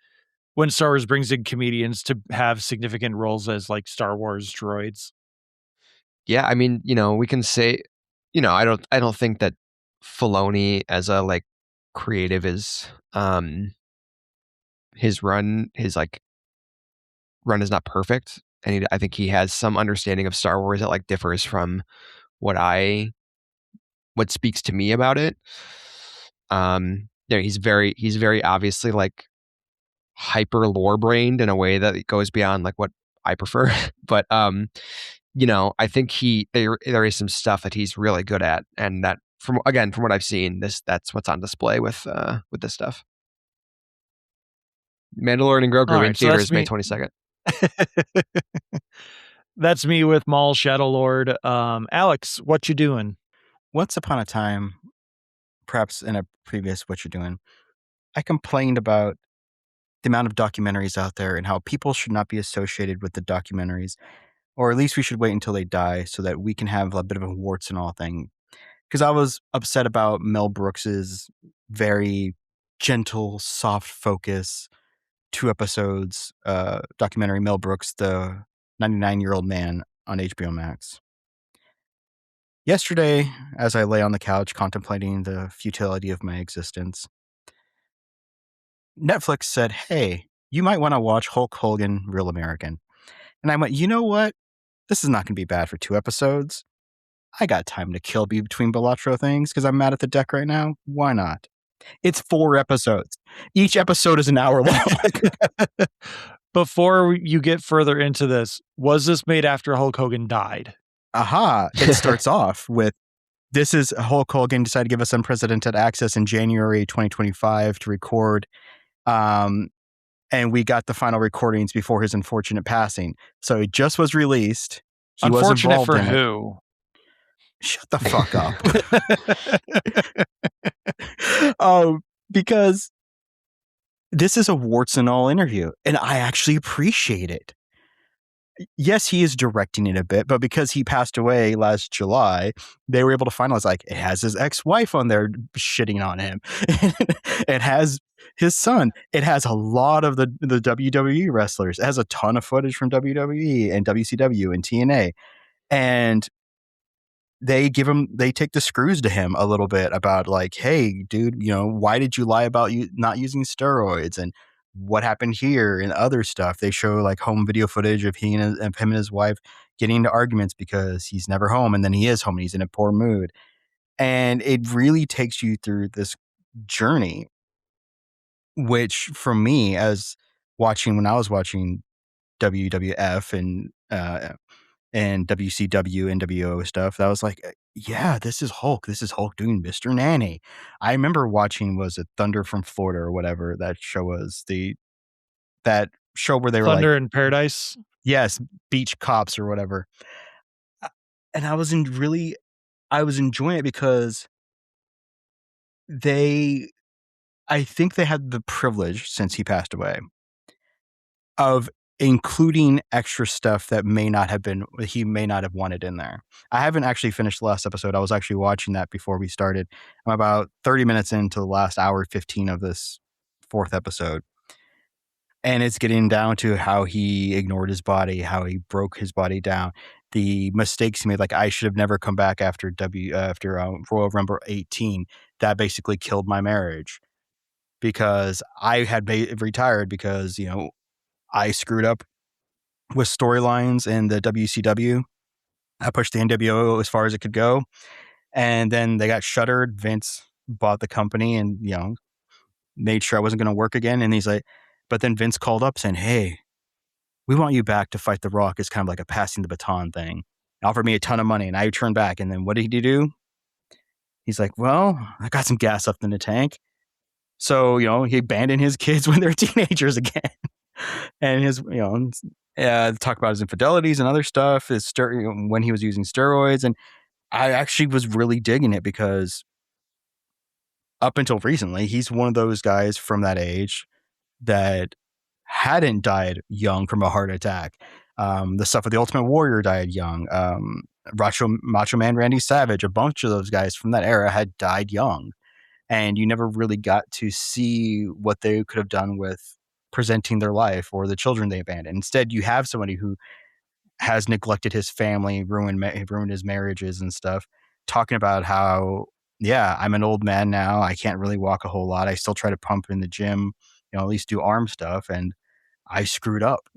when Star Wars brings in comedians to have significant roles as like Star Wars droids. Yeah, I mean, we can say, I don't think that Filoni as a like creative is his run is not perfect, and I think he has some understanding of Star Wars that like differs from what speaks to me about it. He's very obviously like hyper lore brained in a way that it goes beyond like what I prefer. But I think there is some stuff that he's really good at, and that from what I've seen, that's what's on display with this stuff. Mandalorian and Grogu in theaters May 22nd. That's me with Maul, Shadow Lord. Alex, what you doing? Once upon a time, perhaps in a previous What You Doing, I complained about the amount of documentaries out there and how people should not be associated with the documentaries, or at least we should wait until they die so that we can have a bit of a warts and all thing. Because I was upset about Mel Brooks's very gentle, soft focus, 2 episodes documentary, Mel Brooks, the 99-year-old man, on HBO Max. Yesterday, as I lay on the couch contemplating the futility of my existence, Netflix said, hey, you might want to watch Hulk Hogan, Real American. And I went, you know what? This is not going to be bad for 2 episodes. I got time to kill between Balatro things because I'm mad at the deck right now. Why not? It's 4 episodes. Each episode is an hour long. Before you get further into this, was this made after Hulk Hogan died? Aha. It starts off with, this is Hulk Hogan decided to give us unprecedented access in January 2025 to record. And we got the final recordings before his unfortunate passing. So it just was released. He was involved for in who? Shut the fuck up. Because this is a warts and all interview, and I actually appreciate it. Yes, he is directing it a bit, but because he passed away last July, they were able to finalize, like, it has his ex-wife on there shitting on him. It has his son. It has a lot of the WWE wrestlers. It has a ton of footage from WWE and WCW and TNA. And they take the screws to him a little bit about like, hey, dude, why did you lie about you not using steroids and what happened here and other stuff. They show like home video footage of him and his wife getting into arguments because he's never home, and then he is home and he's in a poor mood. And it really takes you through this journey, which for me, as when I was watching WWF and WCW, NWO stuff, that was like, yeah, this is Hulk. This is Hulk doing Mr. Nanny. I remember watching, was it Thunder from Florida or whatever that show was, that show where they were like, Thunder in Paradise. yes, beach cops or whatever. And I was enjoying it because I think they had the privilege, since he passed away, of including extra stuff that he may not have wanted in there. I haven't actually finished the last episode. I was actually watching that before we started. I'm about 30 minutes into the last hour 15 of this 4th episode. And it's getting down to how he ignored his body, how he broke his body down, the mistakes he made. Like, I should have never come back after Royal Rumble 18. That basically killed my marriage because I had retired because, I screwed up with storylines in the WCW. I pushed the NWO as far as it could go. And then they got shuttered. Vince bought the company and, made sure I wasn't going to work again. And he's like, but then Vince called up saying, hey, we want you back to fight The Rock. It's kind of like a passing the baton thing. Offered me a ton of money and I turned back. And then what did he do? He's like, well, I got some gas left in the tank. So, he abandoned his kids when they're teenagers again. And his, talk about his infidelities and other stuff, when he was using steroids. And I actually was really digging it because up until recently, he's one of those guys from that age that hadn't died young from a heart attack. The stuff with the Ultimate Warrior died young. Macho Man Randy Savage, a bunch of those guys from that era had died young. And you never really got to see what they could have done with presenting their life or the children they abandoned. Instead, you have somebody who has neglected his family, ruined his marriages and stuff, talking about how, yeah, I'm an old man now. I can't really walk a whole lot. I still try to pump in the gym, at least do arm stuff. And I screwed up.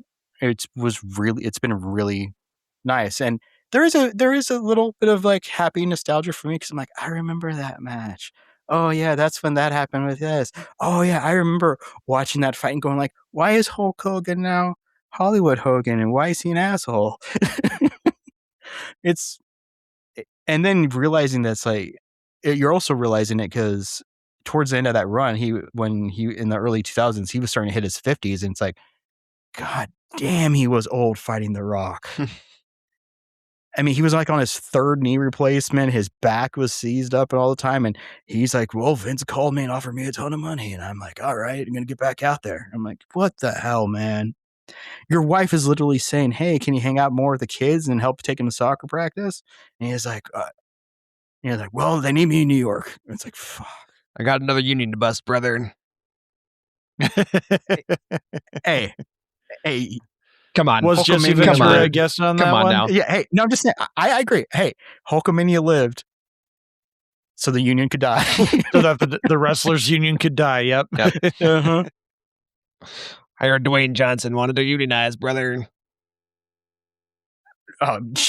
It's been really nice. And there is a little bit of like happy nostalgia for me because I'm like, I remember that match. Oh yeah, that's when that happened with this. Oh yeah, I remember watching that fight and going like, why is Hulk Hogan now Hollywood Hogan and why is he an asshole? And then realizing that's like, you're also realizing it because towards the end of that run, when he in the early 2000s, he was starting to hit his 50s, and it's like, God damn, he was old fighting The Rock. I mean, he was like on his 3rd knee replacement. His back was seized up and all the time. And he's like, well, Vince called me and offered me a ton of money. And I'm like, all right, I'm going to get back out there. I'm like, what the hell, man? Your wife is literally saying, hey, can you hang out more with the kids and help take them to soccer practice? And he's like, well, they need me in New York. And it's like, fuck. I got another union to bust, brother. Hey. Come on. Was Jesse Ventura a guest on that one? Now. Yeah, hey, no, I'm just saying, I agree. Hey, Hulkamania lived so the union could die. So that the wrestlers union could die, yep. Uh-huh. I heard Dwayne Johnson wanted to unionize, brother.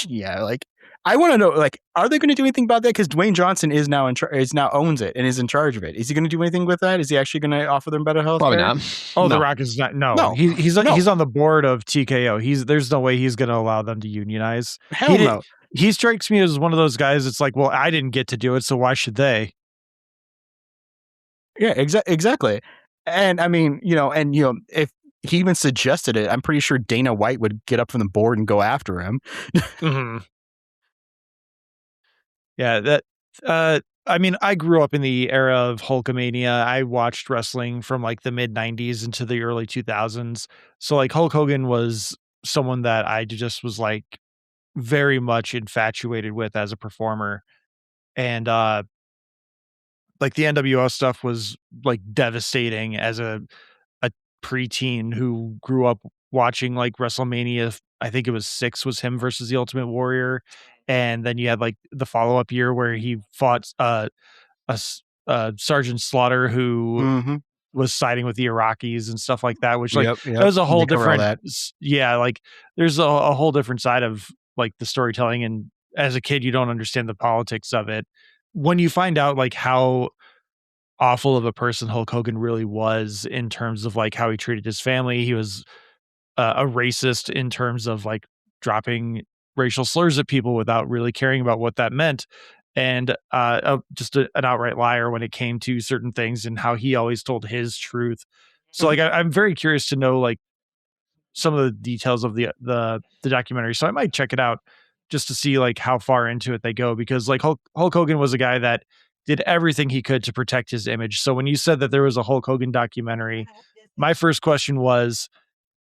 Yeah, like, I want to know, like, are they going to do anything about that? Because Dwayne Johnson is now owns it and is in charge of it. Is he going to do anything with that? Is he actually going to offer them better health? Probably not. Oh, No. The Rock is not. No. He's on the board of TKO. There's no way he's going to allow them to unionize. Hell no. He strikes me as one of those guys. It's like, well, I didn't get to do it, so why should they? Yeah, exactly. And I mean, if he even suggested it, I'm pretty sure Dana White would get up from the board and go after him. Mm-hmm. Yeah, I mean, I grew up in the era of Hulkamania. I watched wrestling from like the mid 90s into the early 2000s. So like Hulk Hogan was someone that I just was like very much infatuated with as a performer. And like the NWO stuff was like devastating as a preteen who grew up watching like WrestleMania. I think it was 6 was him versus the Ultimate Warrior. And then you had like the follow-up year where he fought Sergeant Slaughter, who was siding with the Iraqis and stuff like that, which like that was a whole different, like there's a whole different side of like the storytelling, and as a kid you don't understand the politics of it. When you find out like how awful of a person Hulk Hogan really was in terms of like how he treated his family, he was a racist in terms of like dropping racial slurs at people without really caring about what that meant, and just an outright liar when it came to certain things and how he always told his truth. So like I'm very curious to know like some of the details of the documentary. So I might check it out just to see like how far into it they go, because like Hulk Hogan was a guy that did everything he could to protect his image. So when you said that there was a Hulk Hogan documentary, my first question was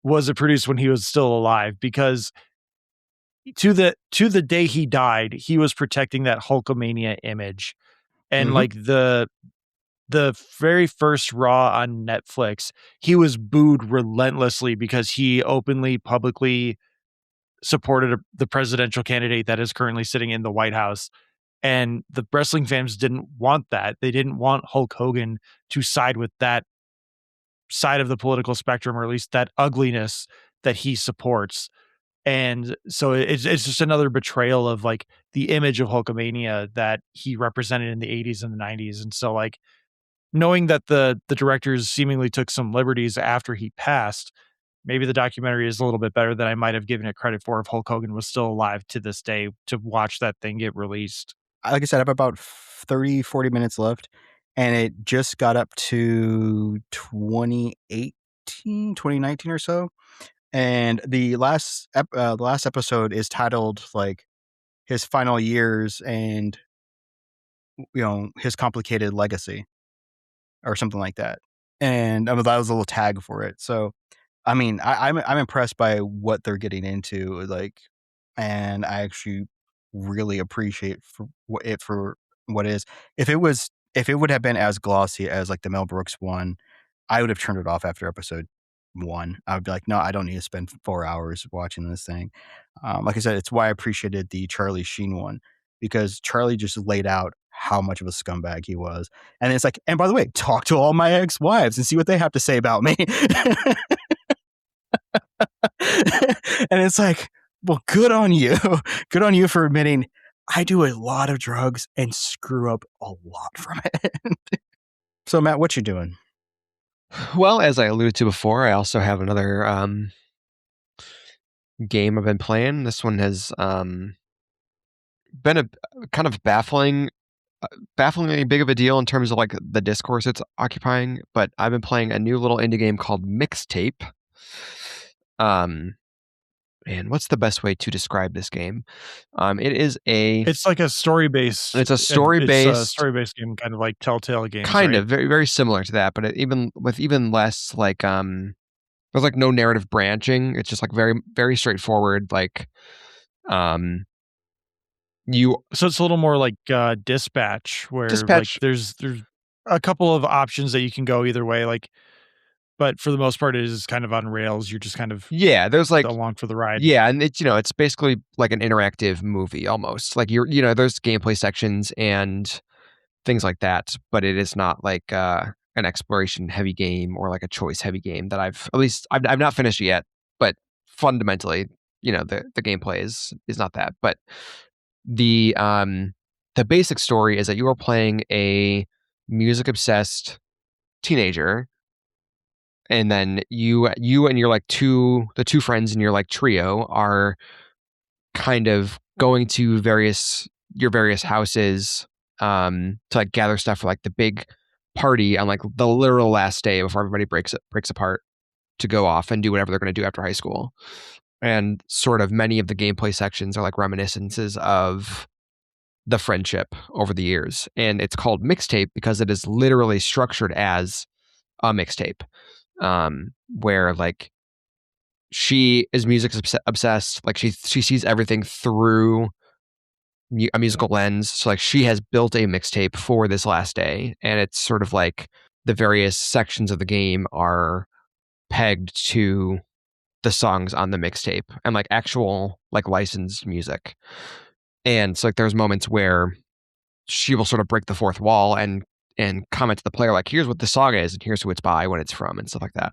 it produced when he was still alive? Because to the day he died, he was protecting that Hulkamania image. And like the very first Raw on Netflix, he was booed relentlessly because he openly, publicly supported the presidential candidate that is currently sitting in the White House. And the wrestling fans didn't want that. They didn't want Hulk Hogan to side with that side of the political spectrum, or at least that ugliness that he supports. And so it's just another betrayal of like the image of Hulkamania that he represented in the 80s and the 90s. And so like knowing that the directors seemingly took some liberties after he passed, maybe the documentary is a little bit better than I might have given it credit for if Hulk Hogan was still alive to this day to watch that thing get released. Like I said, I have about 30, 40 minutes left, and it just got up to 2019 or so. And the last episode is titled like his final years and his complicated legacy or something like that. And that was a little tag for it. So I mean, I'm impressed by what they're getting into, like, and I actually really appreciate for what it is. If it would have been as glossy as like the Mel Brooks one, I would have turned it off after episode 1. I would be like, no, I don't need to spend 4 hours watching this thing. Like I said, it's why I appreciated the Charlie Sheen one, because Charlie just laid out how much of a scumbag he was. And it's like, and by the way, talk to all my ex-wives and see what they have to say about me. And it's like, well, good on you. Good on you for admitting I do a lot of drugs and screw up a lot from it. So, Matt, what you doing? Well, as I alluded to before, I also have another game I've been playing. This one has been a kind of bafflingly big of a deal in terms of like the discourse it's occupying. But I've been playing a new little indie game called Mixtape. And what's the best way to describe this game? It's like a story-based. It's a story-based game, kind of like Telltale games. Kind right? of very, very similar to that, but even less like there's like no narrative branching. It's just like very, very straightforward. Like So it's a little more like Dispatch, where like there's a couple of options that you can go either way. Like, but for the most part, it is kind of on rails. You're just kind of there's like along for the ride. Yeah, and it's basically like an interactive movie almost. Like there's gameplay sections and things like that, but it is not like an exploration heavy game or like a choice heavy game that I've not finished yet. But fundamentally, the gameplay is not that. But the basic story is that you are playing a music obsessed teenager. And then you and your like the two friends in your like trio are kind of going to your various houses to like gather stuff for like the big party on like the literal last day before everybody breaks apart to go off and do whatever they're going to do after high school. And sort of many of the gameplay sections are like reminiscences of the friendship over the years. And it's called Mixtape because it is literally structured as a mixtape. Where like she is music obsessed, like she sees everything through a musical lens. So like she has built a mixtape for this last day, and it's sort of like the various sections of the game are pegged to the songs on the mixtape and like actual like licensed music. And so like there's moments where she will sort of break the fourth wall and comment to the player like, here's what the song is and here's who it's by, when it's from, and stuff like that.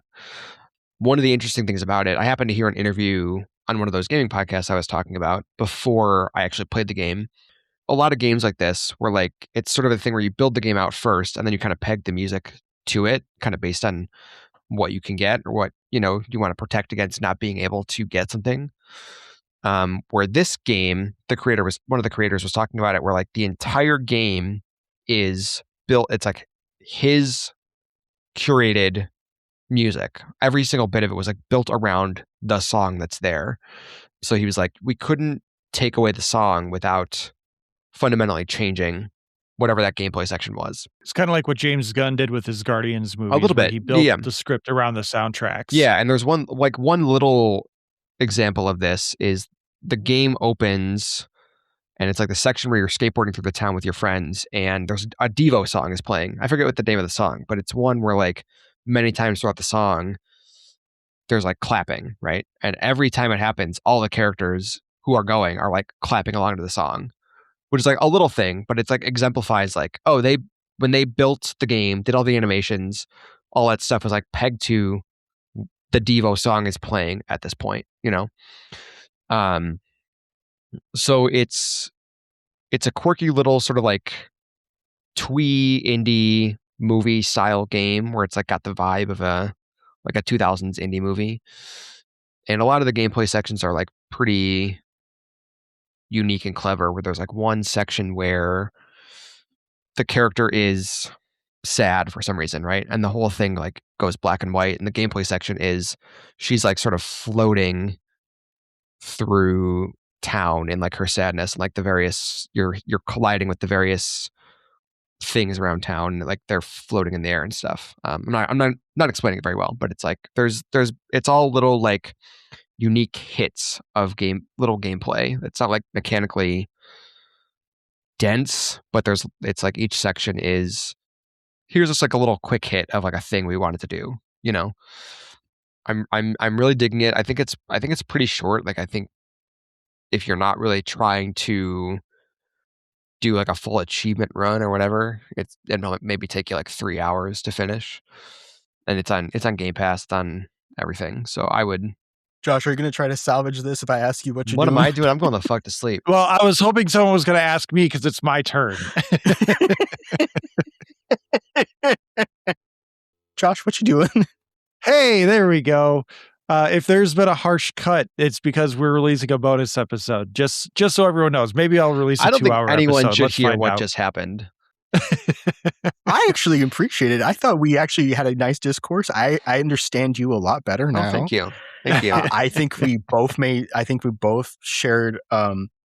One of the interesting things about it, I happened to hear an interview on one of those gaming podcasts I was talking about before I actually played the game. A lot of games like this where like it's sort of a thing where you build the game out first and then you kind of peg the music to it, kind of based on what you can get or what you want to protect against not being able to get something. Where this game, one of the creators was talking about it, where like the entire game is built. It's like his curated music. Every single bit of it was like built around the song that's there. So he was like, we couldn't take away the song without fundamentally changing whatever that gameplay section was. It's kind of like what James Gunn did with his Guardians movies. A little bit. He built the script around the soundtracks. Yeah, and there's one little example of this is the game opens and it's like the section where you're skateboarding through the town with your friends and there's a Devo song is playing. I forget what the name of the song, but it's one where like many times throughout the song there's like clapping, right? And every time it happens, all the characters who are going are like clapping along to the song, which is like a little thing, but it's like exemplifies like, oh, when they built the game, did all the animations, all that stuff was like pegged to the Devo song is playing at this point, So it's a quirky little sort of like twee indie movie style game where it's like got the vibe of a 2000s indie movie. And a lot of the gameplay sections are like pretty unique and clever, where there's like one section where the character is sad for some reason, right? And the whole thing like goes black and white, and the gameplay section is she's like sort of floating through town in like her sadness, and like the various you're colliding with the various things around town, and like they're floating in the air and stuff. I'm not explaining it very well, but it's like there's it's all little like unique hits of little gameplay. It's not like mechanically dense, but it's like each section is here's just like a little quick hit of like a thing we wanted to do. I'm really digging it. I think it's pretty short. Like I think if you're not really trying to do like a full achievement run or whatever, it'll maybe take you like 3 hours to finish. And it's on Game Pass, it's on everything. So I would. Josh, are you going to try to salvage this if I ask you what you're doing? What am I doing? I'm going the fuck to sleep. Well, I was hoping someone was going to ask me because it's my turn. Josh, what you doing? Hey, there we go. If there's been a harsh cut, it's because we're releasing a bonus episode. Just so everyone knows. Maybe I'll release a 2-hour episode. I don't think anyone should Let's hear what out. just happened. I actually appreciate it. I thought we actually had a nice discourse. I understand you a lot better now. Oh, thank you. I think we both shared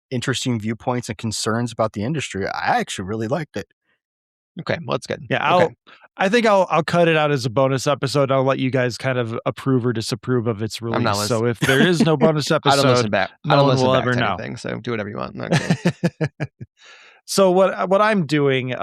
interesting viewpoints and concerns about the industry. I actually really liked it. Okay, well, that's good. Yeah, I think I'll cut it out as a bonus episode. I'll let you guys kind of approve or disapprove of its release. So if there is no bonus episode, I don't listen back. No one will ever know. Anything, so do whatever you want. Okay. So what I'm doing,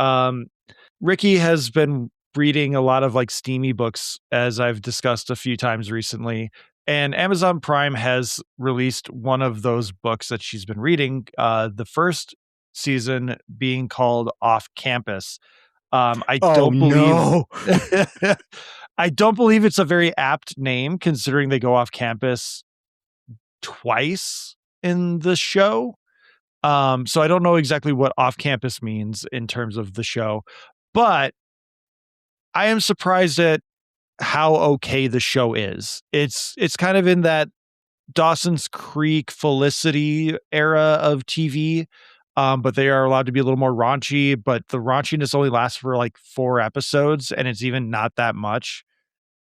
Ricky has been reading a lot of like steamy books, as I've discussed a few times recently. And Amazon Prime has released one of those books that she's been reading, the first season being called Off Campus. I don't believe it's a very apt name, considering they go off campus twice in the show. So I don't know exactly what off campus means in terms of the show, but I am surprised at how okay the show is. It's kind of in that Dawson's Creek Felicity era of TV. But they are allowed to be a little more raunchy, but the raunchiness only lasts for like 4 episodes, and it's even not that much.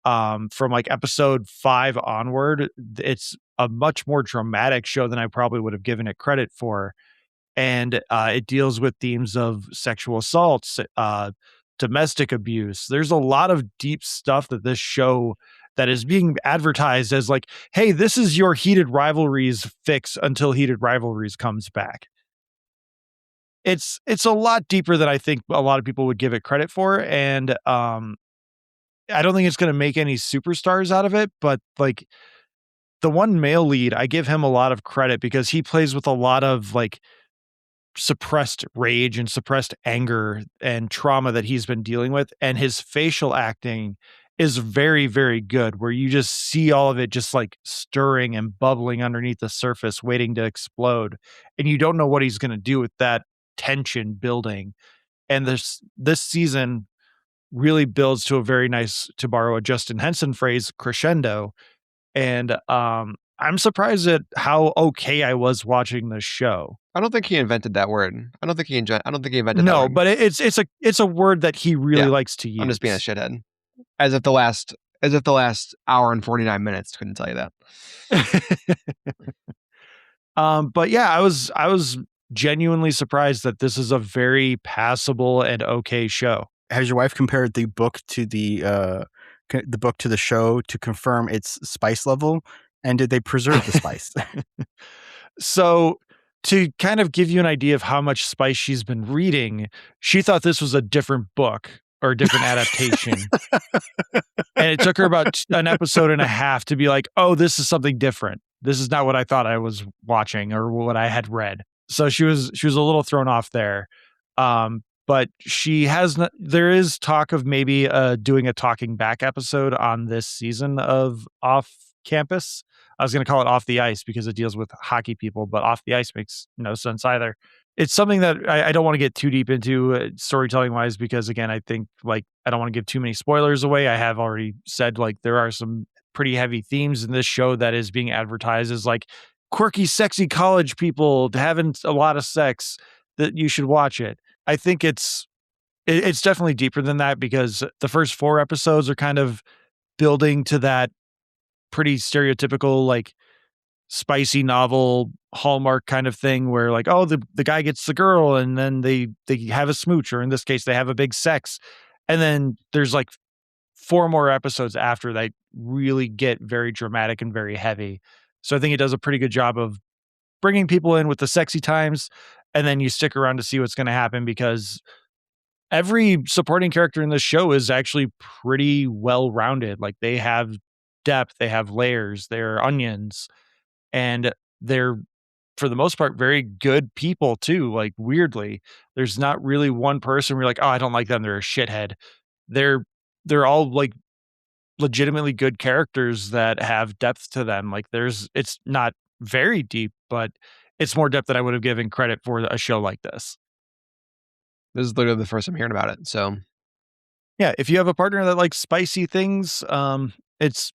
From like episode 5 onward, it's a much more dramatic show than I probably would have given it credit for. And it deals with themes of sexual assaults, domestic abuse. There's a lot of deep stuff that this show that is being advertised as like, hey, this is your heated rivalries fix until heated rivalries comes back. It's a lot deeper than I think a lot of people would give it credit for, and I don't think it's going to make any superstars out of it. But like the one male lead, I give him a lot of credit because he plays with a lot of like suppressed rage and suppressed anger and trauma that he's been dealing with, and his facial acting is very, very good, where you just see all of it just like stirring and bubbling underneath the surface, waiting to explode. And you don't know what he's going to do with that tension building. And this season really builds to a very nice, to borrow a Justin Henson phrase, crescendo. And I'm surprised at how okay I was watching this show. I don't think he invented that word. I don't think he invented that No, word. but it's a word that he really likes to use. I'm just being a shithead. As if the last hour and 49 minutes couldn't tell you that. But yeah, I was genuinely surprised that this is a very passable and okay show. Has your wife compared the book to the show to confirm its spice level? And did they preserve the spice? So, to kind of give you an idea of how much spice she's been reading, she thought this was a different book or a different adaptation. And it took her about an episode and a half to be like, oh, this is something different. This is not what I thought I was watching or what I had read. So she was a little thrown off there. But there is talk of maybe doing a talking back episode on this season of Off Campus. I was going to call it Off the Ice because it deals with hockey people, but Off the Ice makes no sense either. It's something that I don't want to get too deep into storytelling wise, because again, I think like I don't want to give too many spoilers away. I have already said like there are some pretty heavy themes in this show that is being advertised as like quirky, sexy college people having a lot of sex, that you should watch it. I think it's definitely deeper than that, because the first 4 episodes are kind of building to that pretty stereotypical, like spicy novel Hallmark kind of thing where like, oh, the guy gets the girl and then they have a smooch, or in this case, they have a big sex. And then there's like 4 more episodes after that really get very dramatic and very heavy. So I think it does a pretty good job of bringing people in with the sexy times, and then you stick around to see what's going to happen, because every supporting character in this show is actually pretty well rounded. Like they have depth, they have layers, they're onions, and they're for the most part very good people too. Like weirdly, there's not really one person where you're like, oh, I don't like them, they're a shithead. They're all like legitimately good characters that have depth to them. Like it's not very deep, but it's more depth than I would have given credit for a show like this. This is literally the first I'm hearing about it. So yeah, if you have a partner that likes spicy things,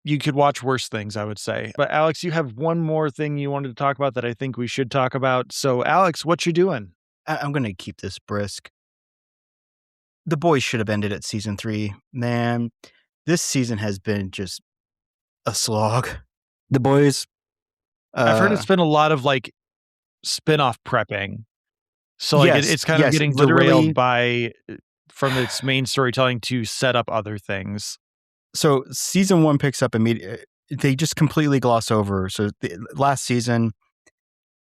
you could watch worse things, I would say. But Alex, you have one more thing you wanted to talk about that I think we should talk about. So Alex, what you doing? I'm going to keep this brisk. The Boys should have ended at season 3. Man, this season has been just a slog. The Boys. I've heard it's been a lot of like spin-off prepping. So like it's kind of getting derailed from its main storytelling to set up other things. So season 1 picks up immediately. They just completely gloss over. So last season,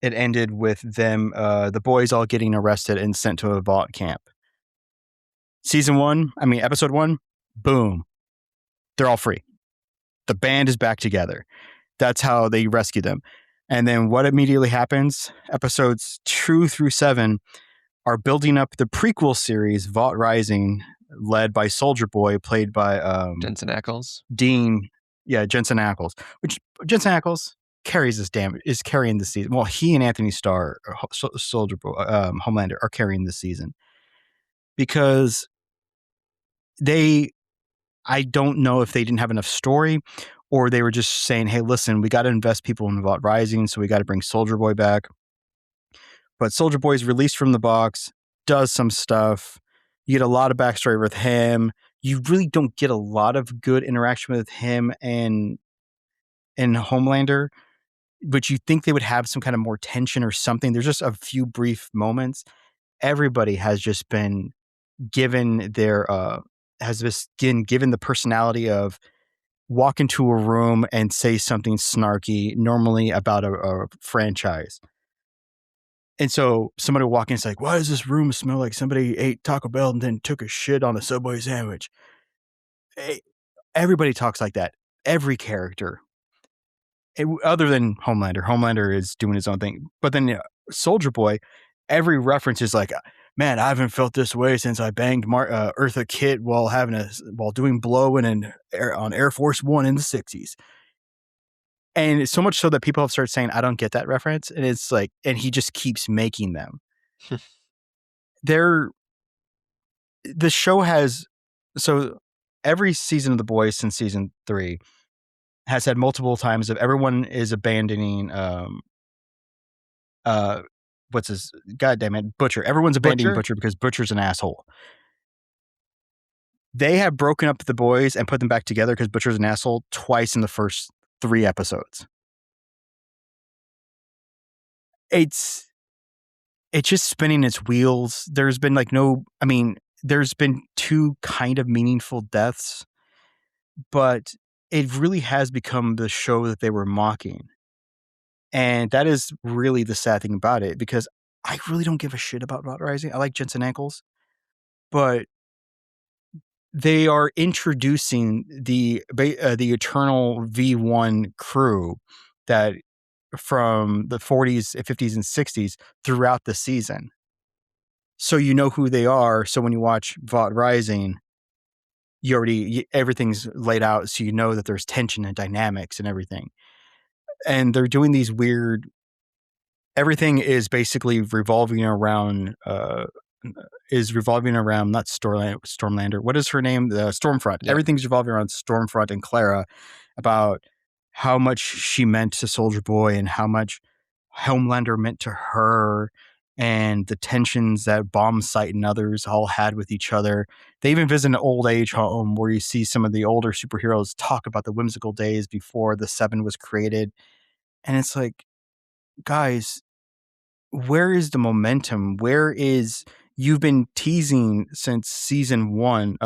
it ended with them, the boys all getting arrested and sent to a vault camp. Episode 1, boom. They're all free. The band is back together. That's how they rescue them. And then what immediately happens? Episodes 2 through 7 are building up the prequel series, Vault Rising, led by Soldier Boy, played by Jensen Ackles. Dean. Yeah, Jensen Ackles. Which Jensen Ackles is carrying the season. Well, he and Anthony Starr, Soldier Boy, Homelander, are carrying the season. Because I don't know if they didn't have enough story, or they were just saying, hey, listen, we got to invest people in Vault Rising, so we got to bring Soldier Boy back. But Soldier Boy is released from the box, does some stuff. You get a lot of backstory with him. You really don't get a lot of good interaction with him and Homelander, but you think they would have some kind of more tension or something. There's just a few brief moments. Everybody has just been given given the personality of walk into a room and say something snarky, normally about a franchise. And so somebody will walk in and say, like, why does this room smell like somebody ate Taco Bell and then took a shit on a Subway sandwich? Everybody talks like that. Every character. Other than Homelander. Homelander is doing his own thing. But then Soldier Boy, every reference is like, man, I haven't felt this way since I banged Eartha Kitt while doing blow on Air Force One in the 60s. And it's so much so that people have started saying, I don't get that reference. And it's like, and he just keeps making them. The show has, so every season of The Boys since season 3 has had multiple times of everyone is abandoning, what's his, goddamn it, Butcher. Everyone's abandoning Butcher because Butcher's an asshole. They have broken up the boys and put them back together because Butcher's an asshole twice in the first 3 episodes. It's just spinning its wheels. There's been there's been 2 kind of meaningful deaths, but it really has become the show that they were mocking. And that is really the sad thing about it, because I really don't give a shit about Rot Rising. I like Jensen Ackles, but they are introducing the eternal V1 crew that from the 40s, 50s, and 60s throughout the season. So you know who they are. So when you watch Vought Rising, everything's laid out, so you know that there's tension and dynamics and everything. And they're doing these weird. Everything is basically revolving around. Not Stormlander. What is her name? The Stormfront. Yeah. Everything's revolving around Stormfront and Clara, about how much she meant to Soldier Boy and how much Homelander meant to her, and the tensions that Bomb Sight and others all had with each other. They even visit an old age home where you see some of the older superheroes talk about the whimsical days before the Seven was created. And it's like, guys, where is the momentum? You've been teasing since season 1,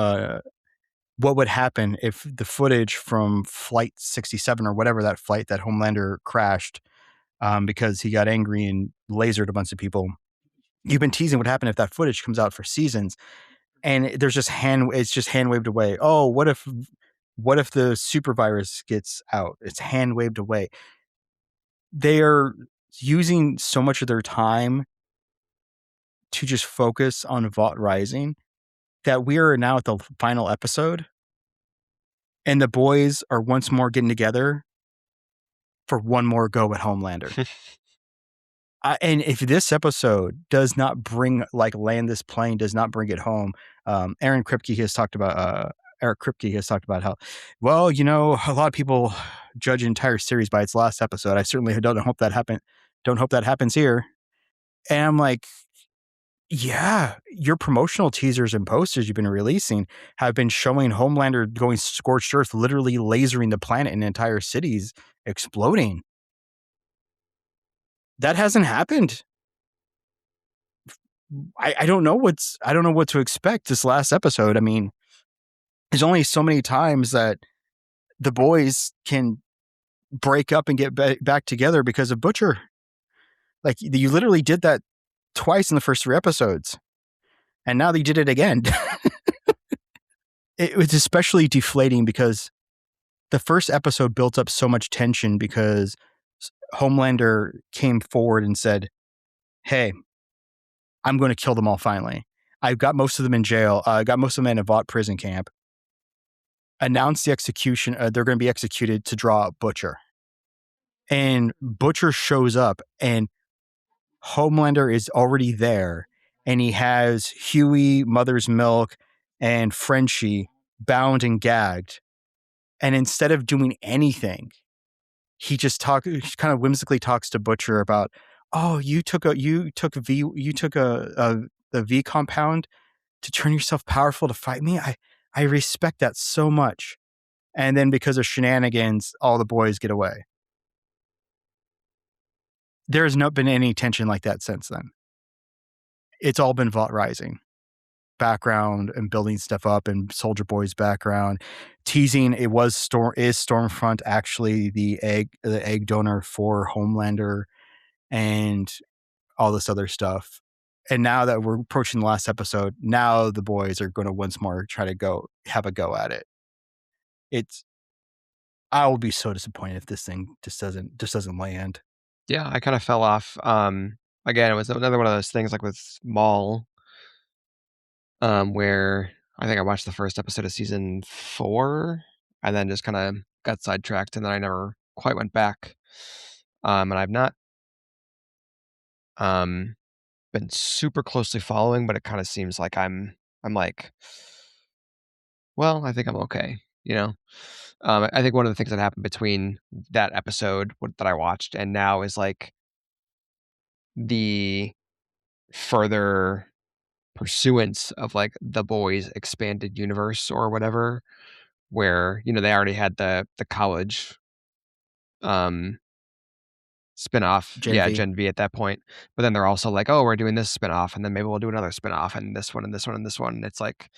what would happen if the footage from Flight 67 or whatever that flight that Homelander crashed, because he got angry and lasered a bunch of people. You've been teasing what happened if that footage comes out for seasons, and it's just hand waved away. Oh, what if the super virus gets out? It's hand waved away. They are using so much of their time to just focus on Vought Rising that we are now at the final episode, and the boys are once more getting together for one more go at Homelander. And if this episode does not land this plane, does not bring it home, Eric Kripke has talked about how, well, a lot of people judge an entire series by its last episode. I certainly don't hope that happens here. And I'm like, yeah, your promotional teasers and posters you've been releasing have been showing Homelander going scorched earth, literally lasering the planet and entire cities exploding. That hasn't happened. I don't know what to expect this last episode. I mean, there's only so many times that the boys can break up and get back together because of Butcher. Like, you literally did that twice in the first 3 episodes, and now they did it again. It was especially deflating because the first episode built up so much tension because Homelander came forward and said, hey, I'm going to kill them all finally. I've got most of them in jail. I got most of them in a Vought prison camp. Announced the execution. They're going to be executed to draw up Butcher. And Butcher shows up, and Homelander is already there. And he has Huey, Mother's Milk, and Frenchie bound and gagged. And instead of doing anything, he kind of whimsically talks to Butcher about, oh, you took a V compound to turn yourself powerful to fight me. I respect that so much. And then because of shenanigans, all the boys get away. There has not been any tension like that since then. It's all been Vought Rising background and building stuff up, and Soldier Boy's background, teasing is Stormfront actually the egg donor for Homelander, and all this other stuff. And now that we're approaching the last episode, now the boys are going to once more try to have a go at it. I will be so disappointed if this thing just doesn't land. Yeah, I kind of fell off. Again, it was another one of those things like with Maul. where I think I watched the first episode of season 4 and then just kind of got sidetracked, and then I never quite went back. And I've not been super closely following, but it kind of seems like I'm like, well, I think I'm okay, you know. I think one of the things that happened between that episode that I watched and now is like the further pursuance of like the boys expanded universe or whatever, where they already had the college um spin-off, Gen V. Gen V at that point, but then they're also like, oh, we're doing this spin-off, and then maybe we'll do another spin-off, and this one and this one and this one, and it's like,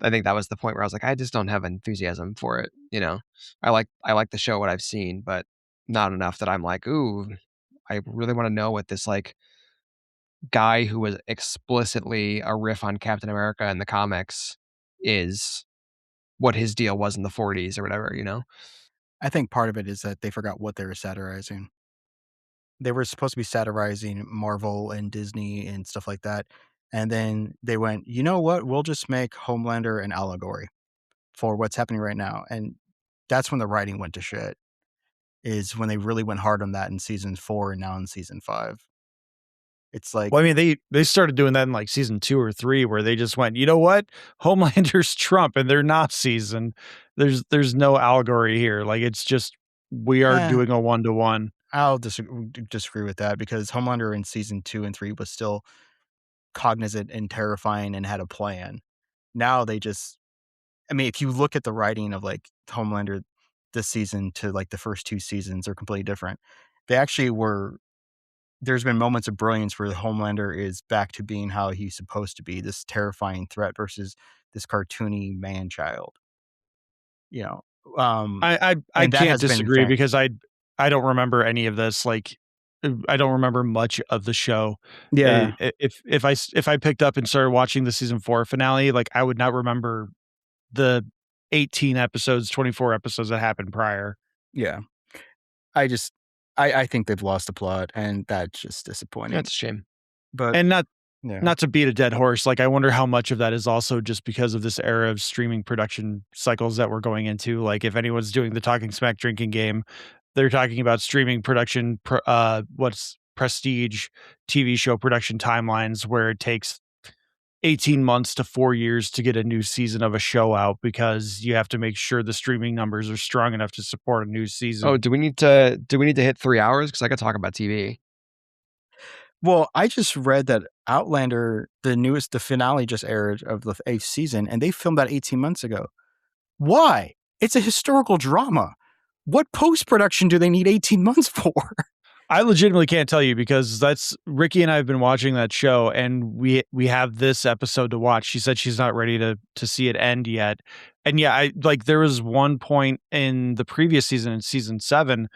I think that was the point where I was like, I just don't have enthusiasm for it. I like the show, what I've seen, but not enough that I'm like, ooh, I really want to know what this like guy who was explicitly a riff on Captain America in the comics is, what his deal was in the 40s or whatever. I think part of it is that they forgot what they were satirizing. They were supposed to be satirizing Marvel and Disney and stuff like that. And then they went, you know what? We'll just make Homelander an allegory for what's happening right now. And that's when the writing went to shit, is when they really went hard on that in season 4 and now in season 5. It's like, Well, I mean, they started doing that in like season 2 or 3, where they just went, you know what, Homelander's Trump and they're Nazis, and there's no allegory here. Like, it's just, we are doing a 1-to-1. I'll disagree with that, because Homelander in season 2 and 3 was still cognizant and terrifying and had a plan. Now they just, I mean, if you look at the writing of like Homelander this season to like the first 2 seasons, they're completely different. They actually were, there's been moments of brilliance where Homelander is back to being how he's supposed to be, this terrifying threat versus this cartoony man-child. I And that can't has been disagree, because I don't remember any of this. Like, I don't remember much of the show. Yeah. If I picked up and started watching the season 4 finale, like, I would not remember the 18 episodes, 24 episodes that happened prior. Yeah. I think they've lost the plot, and that's just disappointing. That's a shame. But And yeah. not to beat a dead horse, like, I wonder how much of that is also just because of this era of streaming production cycles that we're going into. Like, if anyone's doing the Talking Smack drinking game, they're talking about streaming production, what's prestige TV show production timelines, where it takes 18 months to 4 years to get a new season of a show out, because you have to make sure the streaming numbers are strong enough to support a new season. Oh, do we need to hit 3 hours? Because I could talk about TV. Well, I just read that Outlander, the finale just aired of the 8th season, and they filmed that 18 months ago. Why? It's a historical drama. What post-production do they need 18 months for? I legitimately can't tell you, because that's, Ricky and I have been watching that show, and we have this episode to watch. She said she's not ready to see it end yet. And yeah, I like, there was one point in the previous season, in season 7,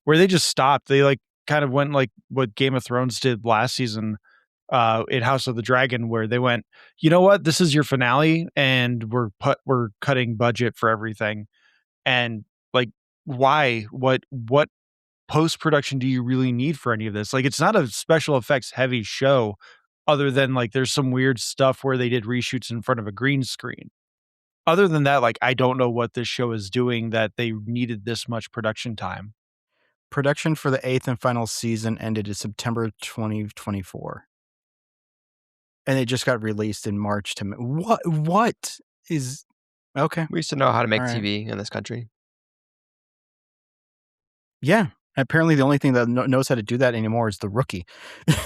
where they just stopped. They like kind of went like what Game of Thrones did last season in House of the Dragon, where they went, you know what, this is your finale, and we're cutting budget for everything. And like, why? What post-production do you really need for any of this? Like, it's not a special effects heavy show, other than like there's some weird stuff where they did reshoots in front of a green screen. Other than that, like, I don't know what this show is doing that they needed this much production time. Production for the 8th and final season ended in September 2024. And it just got released in March to what is okay. We used to know how to make All right. TV in this country. Yeah. Apparently the only thing that knows how to do that anymore is The Rookie. At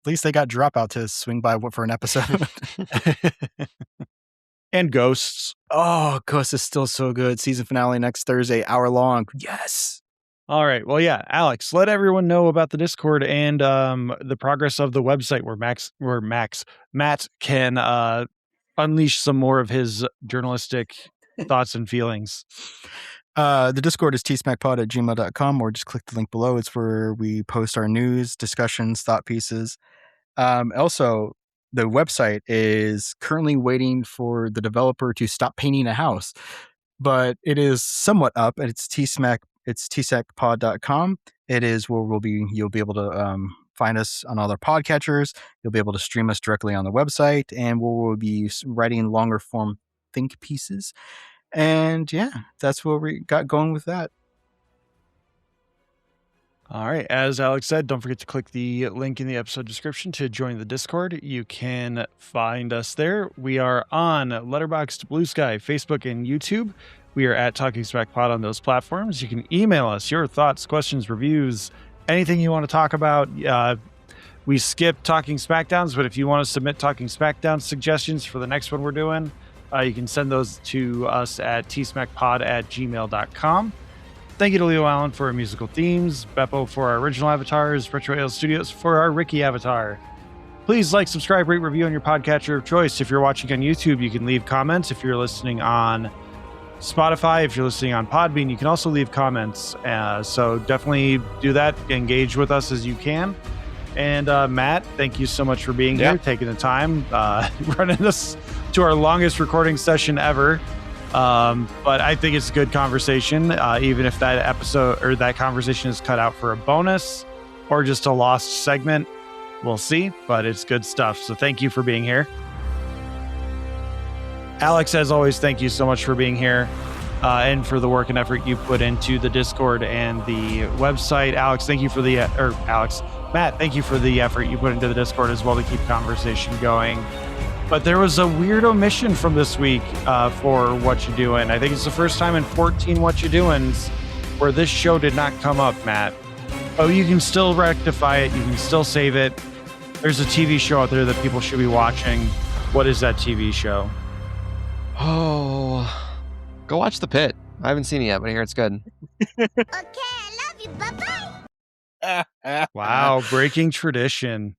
least they got Dropout to swing by for an episode. And Ghosts. Oh, Ghost is still so good. Season finale next Thursday, hour long. Yes. All right. Well, yeah, Alex, let everyone know about the Discord and the progress of the website, where Matt can unleash some more of his journalistic thoughts and feelings. The Discord is tsmackpod@gmail.com, or just click the link below. It's where we post our news, discussions, thought pieces. Also, the website is currently waiting for the developer to stop painting a house, but it is somewhat up, and it's tsmackpod.com. It is where you'll be able to find us on other podcatchers. You'll be able to stream us directly on the website, and we'll be writing longer form think pieces. And yeah, that's what we got going with that. All right. As Alex said, don't forget to click the link in the episode description to join the Discord. You can find us there. We are on Letterboxd, Blue Sky, Facebook, and YouTube. We are at Talking Smack Pod on those platforms. You can email us your thoughts, questions, reviews, anything you want to talk about. We skip Talking Smackdowns, but if you want to submit Talking Smackdown suggestions for the next one we're doing, you can send those to us at tsmackpod@gmail.com. Thank you to Leo Allen for our musical themes, Beppo for our original avatars, Retro Ale Studios for our Ricky avatar. Please like, subscribe, rate, review on your podcatcher of choice. If you're watching on YouTube, you can leave comments. If you're listening on Spotify, if you're listening on Podbean, you can also leave comments. So definitely do that. Engage with us as you can. And Matt, thank you so much for being here, taking the time, running us to our longest recording session ever. But I think it's a good conversation, even if that episode or that conversation is cut out for a bonus or just a lost segment. We'll see, but it's good stuff. So thank you for being here. Alex, as always, thank you so much for being here and for the work and effort you put into the Discord and the website. Matt, thank you for the effort you put into the Discord as well to keep conversation going. But there was a weird omission from this week for What You Doin'. I think it's the first time in 14 What You Doin's where this show did not come up, Matt. Oh, you can still rectify it. You can still save it. There's a TV show out there that people should be watching. What is that TV show? Oh, go watch The Pit. I haven't seen it yet, but I hear it's good. Okay, I love you. Bye-bye. Wow, breaking tradition.